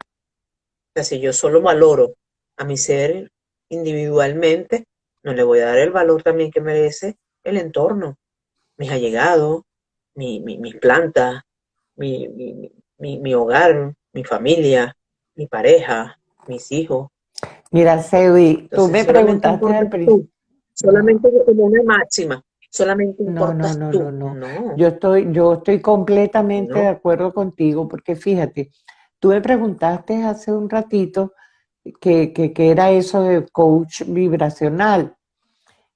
Speaker 1: sea, si yo solo valoro a mi ser individualmente, no le voy a dar el valor también que merece el entorno, mis allegados, mis plantas, mi hogar, mi familia, mi pareja, mis hijos.
Speaker 2: Mira, Seudi, tú
Speaker 1: Entonces,
Speaker 2: me
Speaker 1: solamente
Speaker 2: preguntaste
Speaker 1: importas
Speaker 2: al principio.
Speaker 1: tú, solamente como una máxima, solamente
Speaker 2: No, no,
Speaker 1: importas
Speaker 2: no, no,
Speaker 1: tú.
Speaker 2: no.
Speaker 1: No,
Speaker 2: Yo estoy completamente de
Speaker 1: no,
Speaker 2: acuerdo contigo, porque fíjate, tú me preguntaste hace un ratito que era eso de coach vibracional,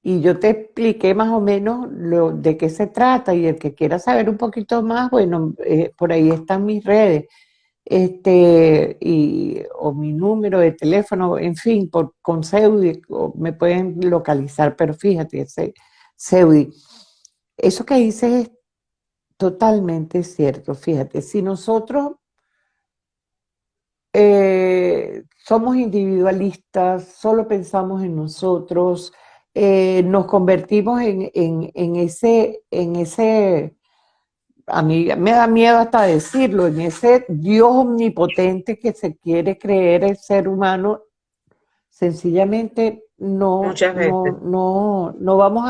Speaker 2: y yo te expliqué más o menos de qué se trata, y el que quiera saber un poquito más, bueno, por ahí están mis redes, o mi número de teléfono, en fin, con Seudi, o me pueden localizar, pero fíjate, Seudi, eso que dices es totalmente cierto. Fíjate, si nosotros somos individualistas, solo pensamos en nosotros, nos convertimos en ese, a mí me da miedo hasta decirlo, en ese Dios omnipotente que se quiere creer el ser humano. Sencillamente no,
Speaker 1: muchas veces.
Speaker 2: no, no, no vamos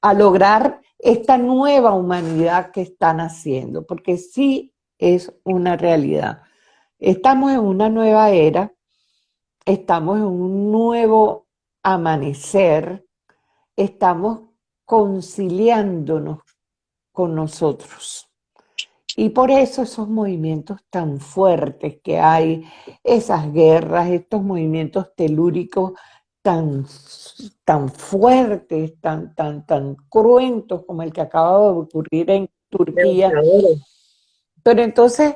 Speaker 2: a lograr esta nueva humanidad que están haciendo, porque sí es una realidad. Estamos en una nueva era, estamos en un nuevo amanecer, estamos conciliándonos con nosotros. Y por eso esos movimientos tan fuertes que hay, esas guerras, estos movimientos telúricos tan, tan fuertes, tan cruentos como el que acaba de ocurrir en Turquía.
Speaker 1: Devastadores.
Speaker 2: Pero entonces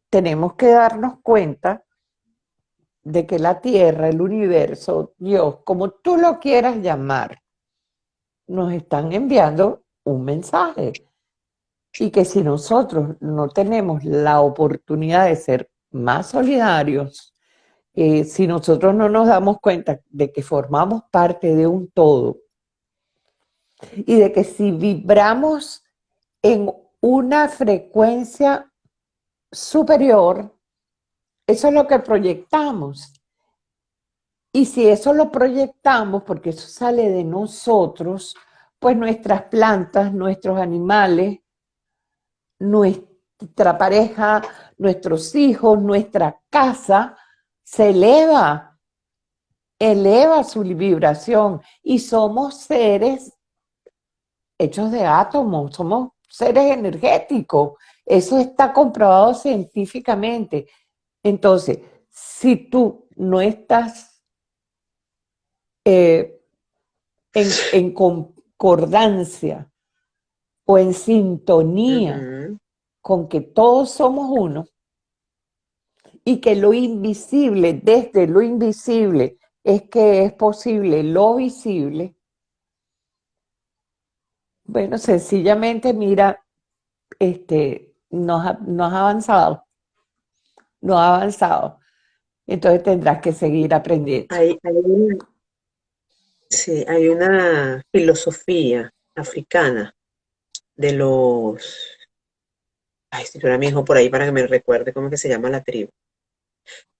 Speaker 2: tenemos que darnos cuenta de que la Tierra, el universo, Dios, como tú lo quieras llamar, nos están enviando un mensaje. Y que si nosotros no tenemos la oportunidad de ser más solidarios, si nosotros no nos damos cuenta de que formamos parte de un todo y de que si vibramos en una frecuencia superior, eso es lo que proyectamos. Y si eso lo proyectamos, porque eso sale de nosotros, pues nuestras plantas, nuestros animales, nuestra pareja, nuestros hijos, nuestra casa, se eleva su vibración y somos seres hechos de átomos, somos seres energéticos. Eso está comprobado científicamente. Entonces, si tú no estás eh, en concordancia o en sintonía
Speaker 1: Ujú.
Speaker 2: con que todos somos uno y que lo invisible, desde lo invisible, es que es posible lo visible, bueno, sencillamente mira, no has avanzado, no has avanzado. Entonces tendrás que seguir aprendiendo.
Speaker 1: Hay sí, hay una filosofía africana de los... Ay, si tuviera mi hijo por ahí para que me recuerde cómo es que se llama la tribu,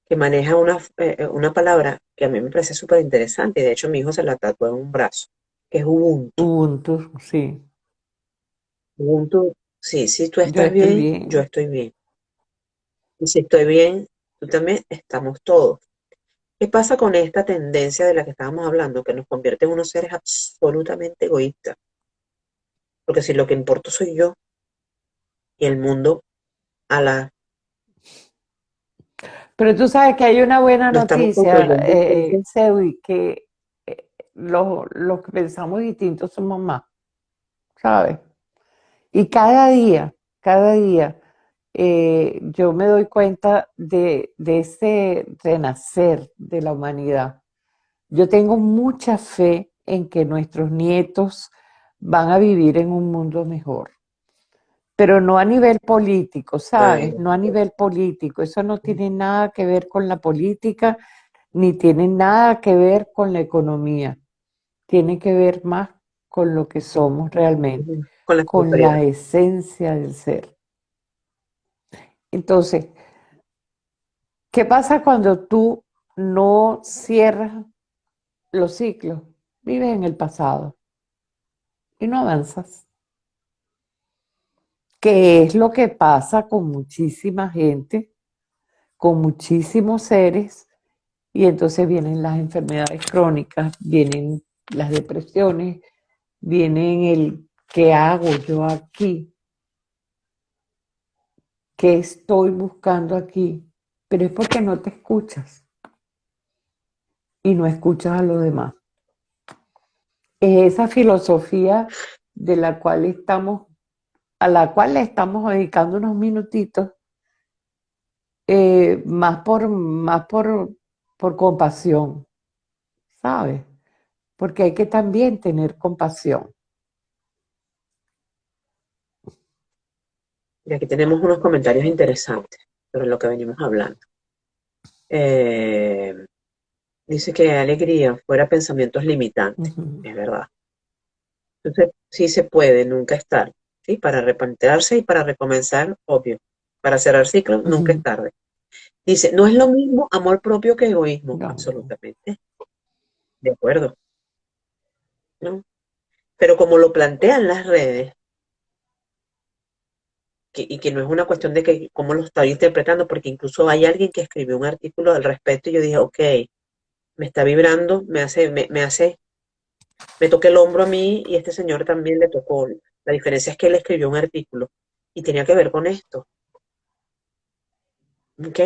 Speaker 1: que maneja una palabra que a mí me parece súper interesante y de hecho mi hijo se la tatuó en un brazo, que es Ubuntu.
Speaker 2: Ubuntu, sí,
Speaker 1: Ubuntu, sí, si tú
Speaker 2: yo
Speaker 1: estás
Speaker 2: estoy
Speaker 1: bien, yo
Speaker 2: bien.
Speaker 1: estoy bien. Y si estoy bien, tú también, estamos todos. ¿Qué pasa con esta tendencia de la que estábamos hablando, que nos convierte en unos seres absolutamente egoístas? Porque si lo que importa soy yo y el mundo a la...
Speaker 2: Pero tú sabes que hay una buena
Speaker 1: No estamos
Speaker 2: noticia,
Speaker 1: construyendo entonces...
Speaker 2: Zewi, que los que pensamos distintos somos más, ¿sabes? Y cada día, yo me doy cuenta de ese renacer de la humanidad. Yo tengo mucha fe en que nuestros nietos van a vivir en un mundo mejor, pero no a nivel político, ¿sabes?
Speaker 1: Ay,
Speaker 2: No a nivel político. Eso no tiene nada que ver con la política, ni tiene nada que ver con la economía. Tiene que ver más con lo que somos realmente,
Speaker 1: con la
Speaker 2: con la
Speaker 1: espiritualidad.
Speaker 2: esencia del ser. Entonces, ¿qué pasa cuando tú no cierras los ciclos? Vives en el pasado y no avanzas. ¿Qué es lo que pasa con muchísima gente, con muchísimos seres? Y entonces vienen las enfermedades crónicas, vienen las depresiones, vienen el ¿qué hago yo aquí? ¿Qué estoy buscando aquí? Pero es porque no te escuchas y no escuchas a los demás. Es esa filosofía de la cual estamos, a la cual le estamos dedicando unos minutitos, por compasión, ¿sabes? Porque hay que también tener compasión.
Speaker 1: Y aquí tenemos unos comentarios interesantes sobre lo que venimos hablando. Eh, dice que alegría fuera pensamientos limitantes.
Speaker 2: Ujú,
Speaker 1: Es verdad. Entonces, sí se puede, nunca es tarde. ¿Sí? Para replantearse y para recomenzar, obvio. Para cerrar ciclos, nunca es
Speaker 2: ujú.
Speaker 1: tarde. Dice, no es lo mismo amor propio que egoísmo.
Speaker 2: No.
Speaker 1: Absolutamente. De acuerdo. ¿No? Pero como lo plantean las redes, y que no es una cuestión de que cómo lo estoy interpretando, porque incluso hay alguien que escribió un artículo al respecto y yo dije, ok, me está vibrando, me toca el hombro a mí y este señor también le tocó. La diferencia es que él escribió un artículo y tenía que ver con esto, ¿ok?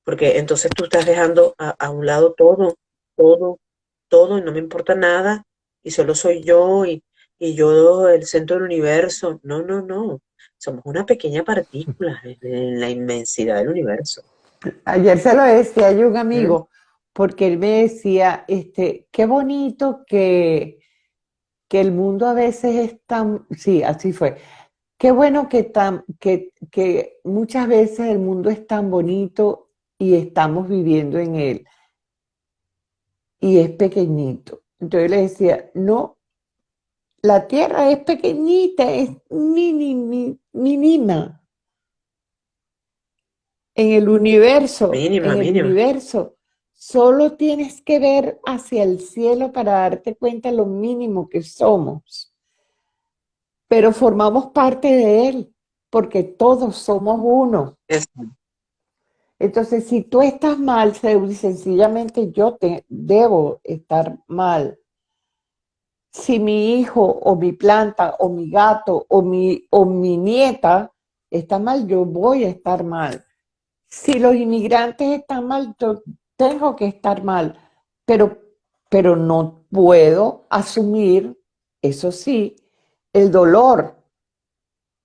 Speaker 1: Porque entonces tú estás dejando a un lado todo, todo y no me importa nada y solo soy yo y yo el centro del universo. No, no, no. Somos una pequeña partícula en la inmensidad del universo.
Speaker 2: Ayer se lo decía yo a un
Speaker 1: ¿Mm?
Speaker 2: amigo, porque él me decía, qué bonito que el mundo a veces es tan, sí, así fue. Qué bueno que muchas veces el mundo es tan bonito y estamos viviendo en él y es pequeñito. Entonces le decía, no, La Tierra es pequeñita, es mínima
Speaker 1: Mínima,
Speaker 2: en el
Speaker 1: mínima.
Speaker 2: universo. Solo tienes que ver hacia el cielo para darte cuenta lo mínimo que somos, pero formamos parte de él, porque todos somos uno.
Speaker 1: Exacto.
Speaker 2: Entonces, si tú estás mal, sencillamente debo estar mal. Si mi hijo o mi planta o mi gato o mi nieta está mal, yo voy a estar mal. Si los inmigrantes están mal, yo tengo que estar mal, pero, pero no puedo asumir, eso sí, el dolor,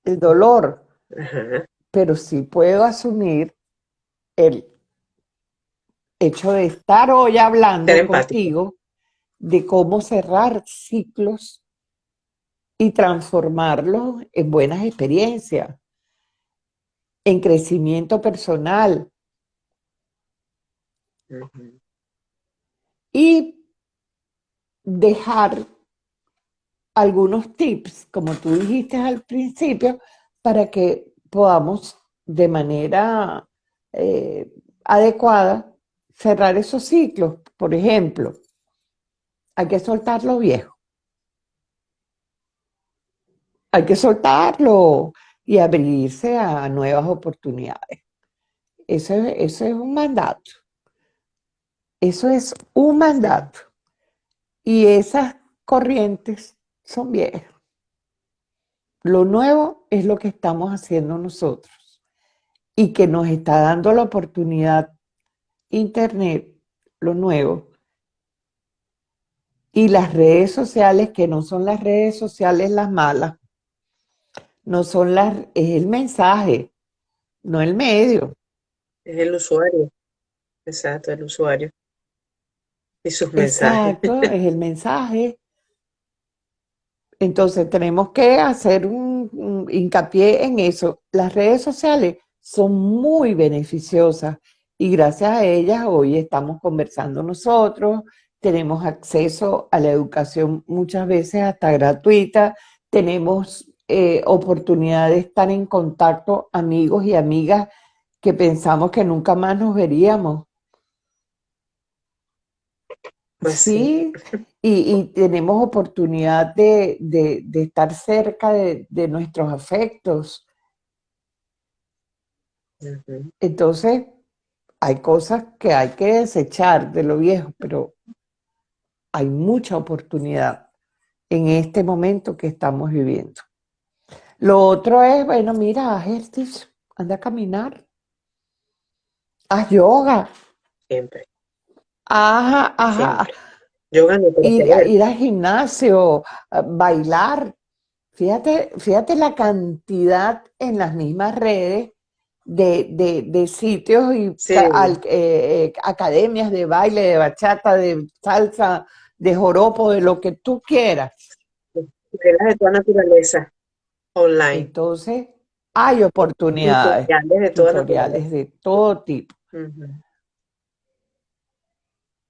Speaker 2: el dolor,
Speaker 1: Ajá.
Speaker 2: pero sí puedo asumir el hecho de estar hoy
Speaker 1: Ser
Speaker 2: hablando
Speaker 1: empático.
Speaker 2: contigo de cómo cerrar ciclos y transformarlos en buenas experiencias, en crecimiento personal
Speaker 1: Ujú.
Speaker 2: y dejar algunos tips, como tú dijiste al principio, para que podamos de manera adecuada cerrar esos ciclos. Por ejemplo, hay que soltar lo viejo, hay que soltarlo y abrirse a nuevas oportunidades. Eso es un mandato, eso es un
Speaker 1: Sí,
Speaker 2: mandato. Y esas corrientes son viejas. Lo nuevo es lo que estamos haciendo nosotros y que nos está dando la oportunidad Internet, lo nuevo, y las redes sociales, que no son las redes sociales las malas, no son es el mensaje, no el medio.
Speaker 1: es el usuario. Exacto, el usuario y sus mensajes.
Speaker 2: Exacto, es el mensaje. Entonces tenemos que hacer un hincapié en eso. Las redes sociales son muy beneficiosas y gracias a ellas hoy estamos conversando nosotros, tenemos acceso a la educación muchas veces hasta gratuita, tenemos oportunidad de estar en contacto amigos y amigas que pensamos que nunca más nos veríamos.
Speaker 1: Pues sí.
Speaker 2: Sí, y tenemos oportunidad de estar cerca de nuestros afectos.
Speaker 1: Ujú.
Speaker 2: Entonces, hay cosas que hay que desechar de lo viejo, pero hay mucha oportunidad en este momento que estamos viviendo. Lo otro es, bueno, mira, haz ejercicio, anda a caminar, haz yoga,
Speaker 1: Siempre,
Speaker 2: haz,
Speaker 1: siempre. Yoga no puedo hacer.
Speaker 2: ir al gimnasio, bailar. Fíjate la cantidad en las mismas redes de sitios y
Speaker 1: Sí,
Speaker 2: academias de baile, de bachata, de salsa, de joropo, de lo que tú quieras.
Speaker 1: escuelas de toda naturaleza, online,
Speaker 2: Entonces, hay oportunidades,
Speaker 1: tutoriales de toda naturaleza.
Speaker 2: tutoriales de todo tipo.
Speaker 1: Ujú.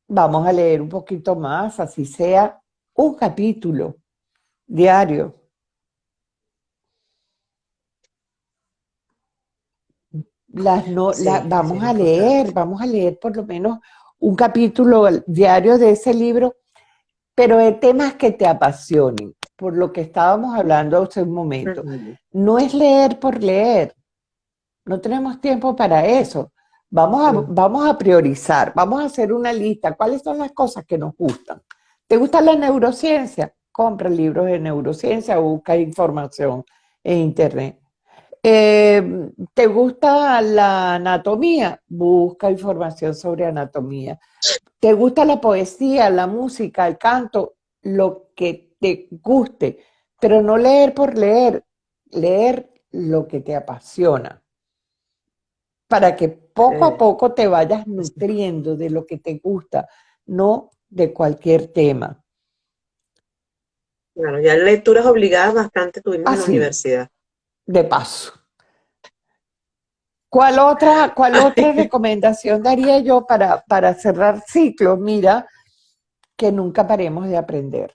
Speaker 2: Vamos a leer un poquito más, así sea un capítulo diario.
Speaker 1: Sí, sí es importante.
Speaker 2: Vamos a leer por lo menos un capítulo diario de ese libro, pero de temas que te apasionen, por lo que estábamos hablando hace un momento.
Speaker 1: Ujú.
Speaker 2: No es leer por leer, no tenemos tiempo para eso.
Speaker 1: No,
Speaker 2: Vamos a priorizar, vamos a hacer una lista. ¿Cuáles son las cosas que nos gustan? ¿Te gusta la neurociencia? Compra libros de neurociencia o busca información en internet. ¿Te gusta la anatomía? Busca información sobre anatomía. ¿Te gusta la poesía, la música, el canto? Lo que te guste, pero no leer por leer, leer lo que te apasiona, para que poco a
Speaker 1: sí,
Speaker 2: poco te vayas
Speaker 1: sí.
Speaker 2: nutriendo de lo que te gusta, no de cualquier tema.
Speaker 1: Claro, ya lecturas obligadas bastante tuvimos en la
Speaker 2: Así,
Speaker 1: universidad.
Speaker 2: de paso. Cuál otra recomendación daría yo para cerrar ciclos? Mira, que nunca paremos de aprender.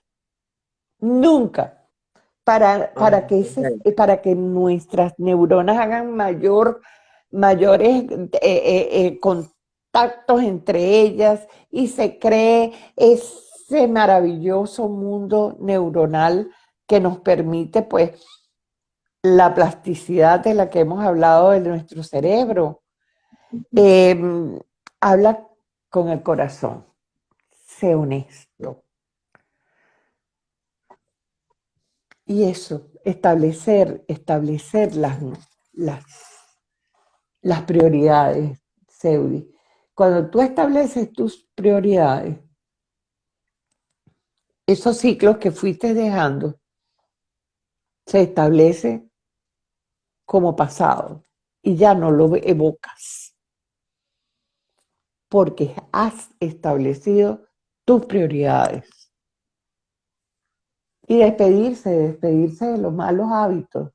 Speaker 2: Nunca. para
Speaker 1: Oh,
Speaker 2: que
Speaker 1: ok.
Speaker 2: para que nuestras neuronas hagan mayores contactos entre ellas y se cree ese maravilloso mundo neuronal que nos permite, pues, la plasticidad de la que hemos hablado de nuestro cerebro. Eh, Habla con el corazón, sé honesto. Y eso, establecer las, las prioridades, Seudi. Cuando tú estableces tus prioridades, esos ciclos que fuiste dejando se establece como pasado y ya no lo evocas porque has establecido tus prioridades. Y despedirse de los malos hábitos.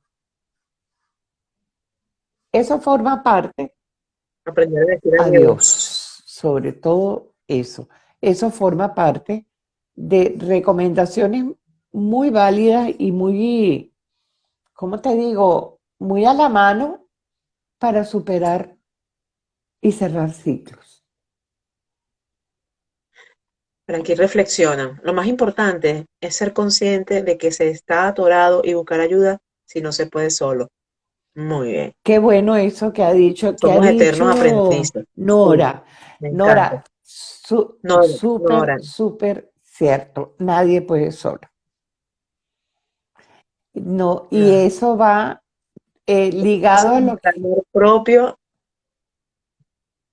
Speaker 2: Eso forma parte
Speaker 1: Aprender a decir
Speaker 2: a
Speaker 1: adiós.
Speaker 2: Dios, sobre todo eso. Eso forma parte de recomendaciones muy válidas y muy, ¿cómo te digo? Muy a la mano para superar y cerrar ciclos.
Speaker 1: Pero aquí reflexionan. Lo más importante es ser consciente de que se está atorado y buscar ayuda si no se puede solo. Muy bien.
Speaker 2: Qué bueno eso que ha
Speaker 1: Somos eternos
Speaker 2: dicho
Speaker 1: aprendices. Sí,
Speaker 2: Nora.
Speaker 1: me encanta.
Speaker 2: Nora,
Speaker 1: No, no,
Speaker 2: súper,
Speaker 1: ahora.
Speaker 2: súper cierto. Nadie puede solo. No, y
Speaker 1: No.
Speaker 2: eso va
Speaker 1: Ese
Speaker 2: ligado a lo que
Speaker 1: amor propio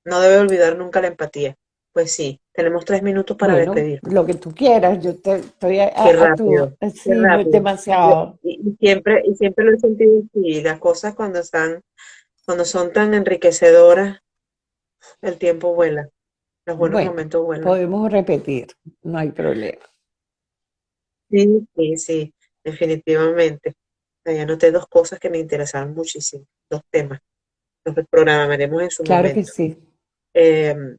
Speaker 1: no debe olvidar nunca la empatía. Pues sí, tenemos 3 minutos para
Speaker 2: bueno,
Speaker 1: despedirnos.
Speaker 2: lo que tú quieras, yo estoy
Speaker 1: Qué
Speaker 2: a tu,
Speaker 1: rápido, qué
Speaker 2: sí, no es
Speaker 1: rápido.
Speaker 2: demasiado.
Speaker 1: Y siempre lo he sentido así. Las cosas cuando son tan enriquecedoras, el tiempo vuela, los buenos
Speaker 2: Bueno,
Speaker 1: momentos vuelan.
Speaker 2: podemos repetir, no hay problema.
Speaker 1: Sí, sí, sí, definitivamente. Ahí anoté 2 cosas que me interesaron muchísimo, 2 temas. Los programaremos en su
Speaker 2: Claro que
Speaker 1: momento.
Speaker 2: sí.
Speaker 1: Em,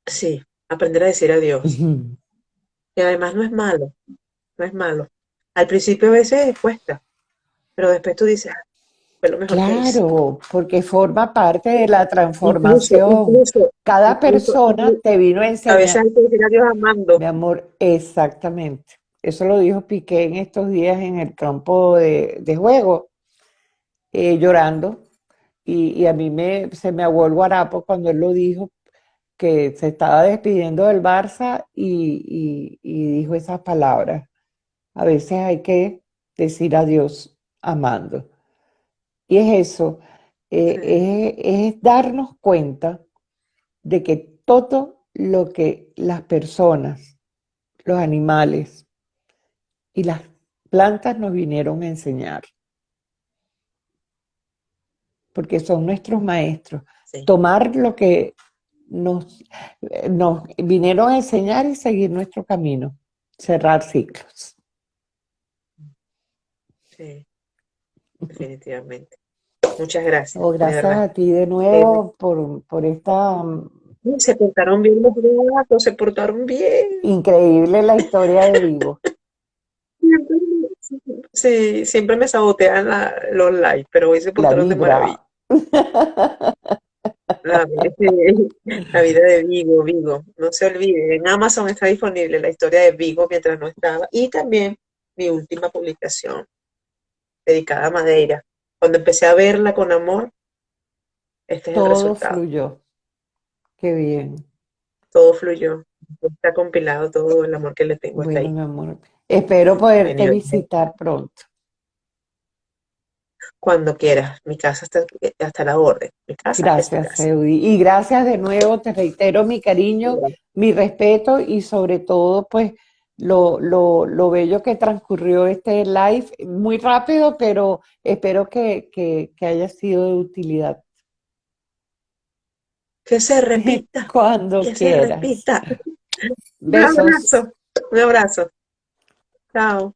Speaker 1: sí, aprender a decir adiós.
Speaker 2: Ujú.
Speaker 1: Y además no es malo, no es malo. Al principio a veces cuesta, pero después tú dices, "Ah, fue lo mejor que hice".
Speaker 2: Claro, porque forma parte de la
Speaker 1: Incluso,
Speaker 2: transformación.
Speaker 1: incluso,
Speaker 2: Cada
Speaker 1: incluso,
Speaker 2: persona
Speaker 1: inclu-
Speaker 2: te vino a
Speaker 1: a veces
Speaker 2: enseñar,
Speaker 1: hay que decir adiós amando.
Speaker 2: mi amor, exactamente. Eso lo dijo Piqué en estos días en el campo de juego, llorando. Y a mí se me aguó el guarapo cuando él lo dijo, que se estaba despidiendo del Barça y dijo esas palabras. A veces hay que decir adiós amando. Y es eso,
Speaker 1: Sí,
Speaker 2: es darnos cuenta de que todo lo que las personas, los animales y las plantas nos vinieron a enseñar, porque son nuestros maestros.
Speaker 1: sí,
Speaker 2: Tomar lo que nos, nos vinieron a enseñar y seguir nuestro camino, cerrar ciclos.
Speaker 1: sí, definitivamente. Muchas gracias,
Speaker 2: Oh,
Speaker 1: de
Speaker 2: gracias
Speaker 1: verdad.
Speaker 2: a ti de
Speaker 1: Eh,
Speaker 2: nuevo por esta
Speaker 1: Se portaron bien los gatos, se portaron bien.
Speaker 2: increíble la historia de Vigo.
Speaker 1: Siempre sí, siempre me sabotean los likes, pero hoy se
Speaker 2: La
Speaker 1: portaron de
Speaker 2: vibra.
Speaker 1: maravilla. La, la vida de Vigo, Vigo. No se olvide, en Amazon está disponible la historia de Vigo mientras no estaba. Y también mi última publicación dedicada a Madeira. Cuando empecé a verla con amor, este es el
Speaker 2: Todo
Speaker 1: resultado.
Speaker 2: fluyó. Qué bien.
Speaker 1: Todo fluyó. Está compilado todo el amor que le tengo hasta
Speaker 2: Bueno,
Speaker 1: ahí.
Speaker 2: mi amor. Espero poderte
Speaker 1: Venido.
Speaker 2: visitar pronto.
Speaker 1: Cuando quieras. Mi casa está hasta la orden. Mi casa es tu
Speaker 2: Gracias,
Speaker 1: casa.
Speaker 2: Eudi. Y gracias de nuevo, te reitero mi cariño, mi respeto y sobre todo, pues, lo bello que transcurrió este live. Muy rápido, pero espero que haya sido de utilidad.
Speaker 1: Que se repita,
Speaker 2: Cuando
Speaker 1: que se
Speaker 2: quieras.
Speaker 1: repita. Un
Speaker 2: Besos.
Speaker 1: abrazo, un abrazo. Chao.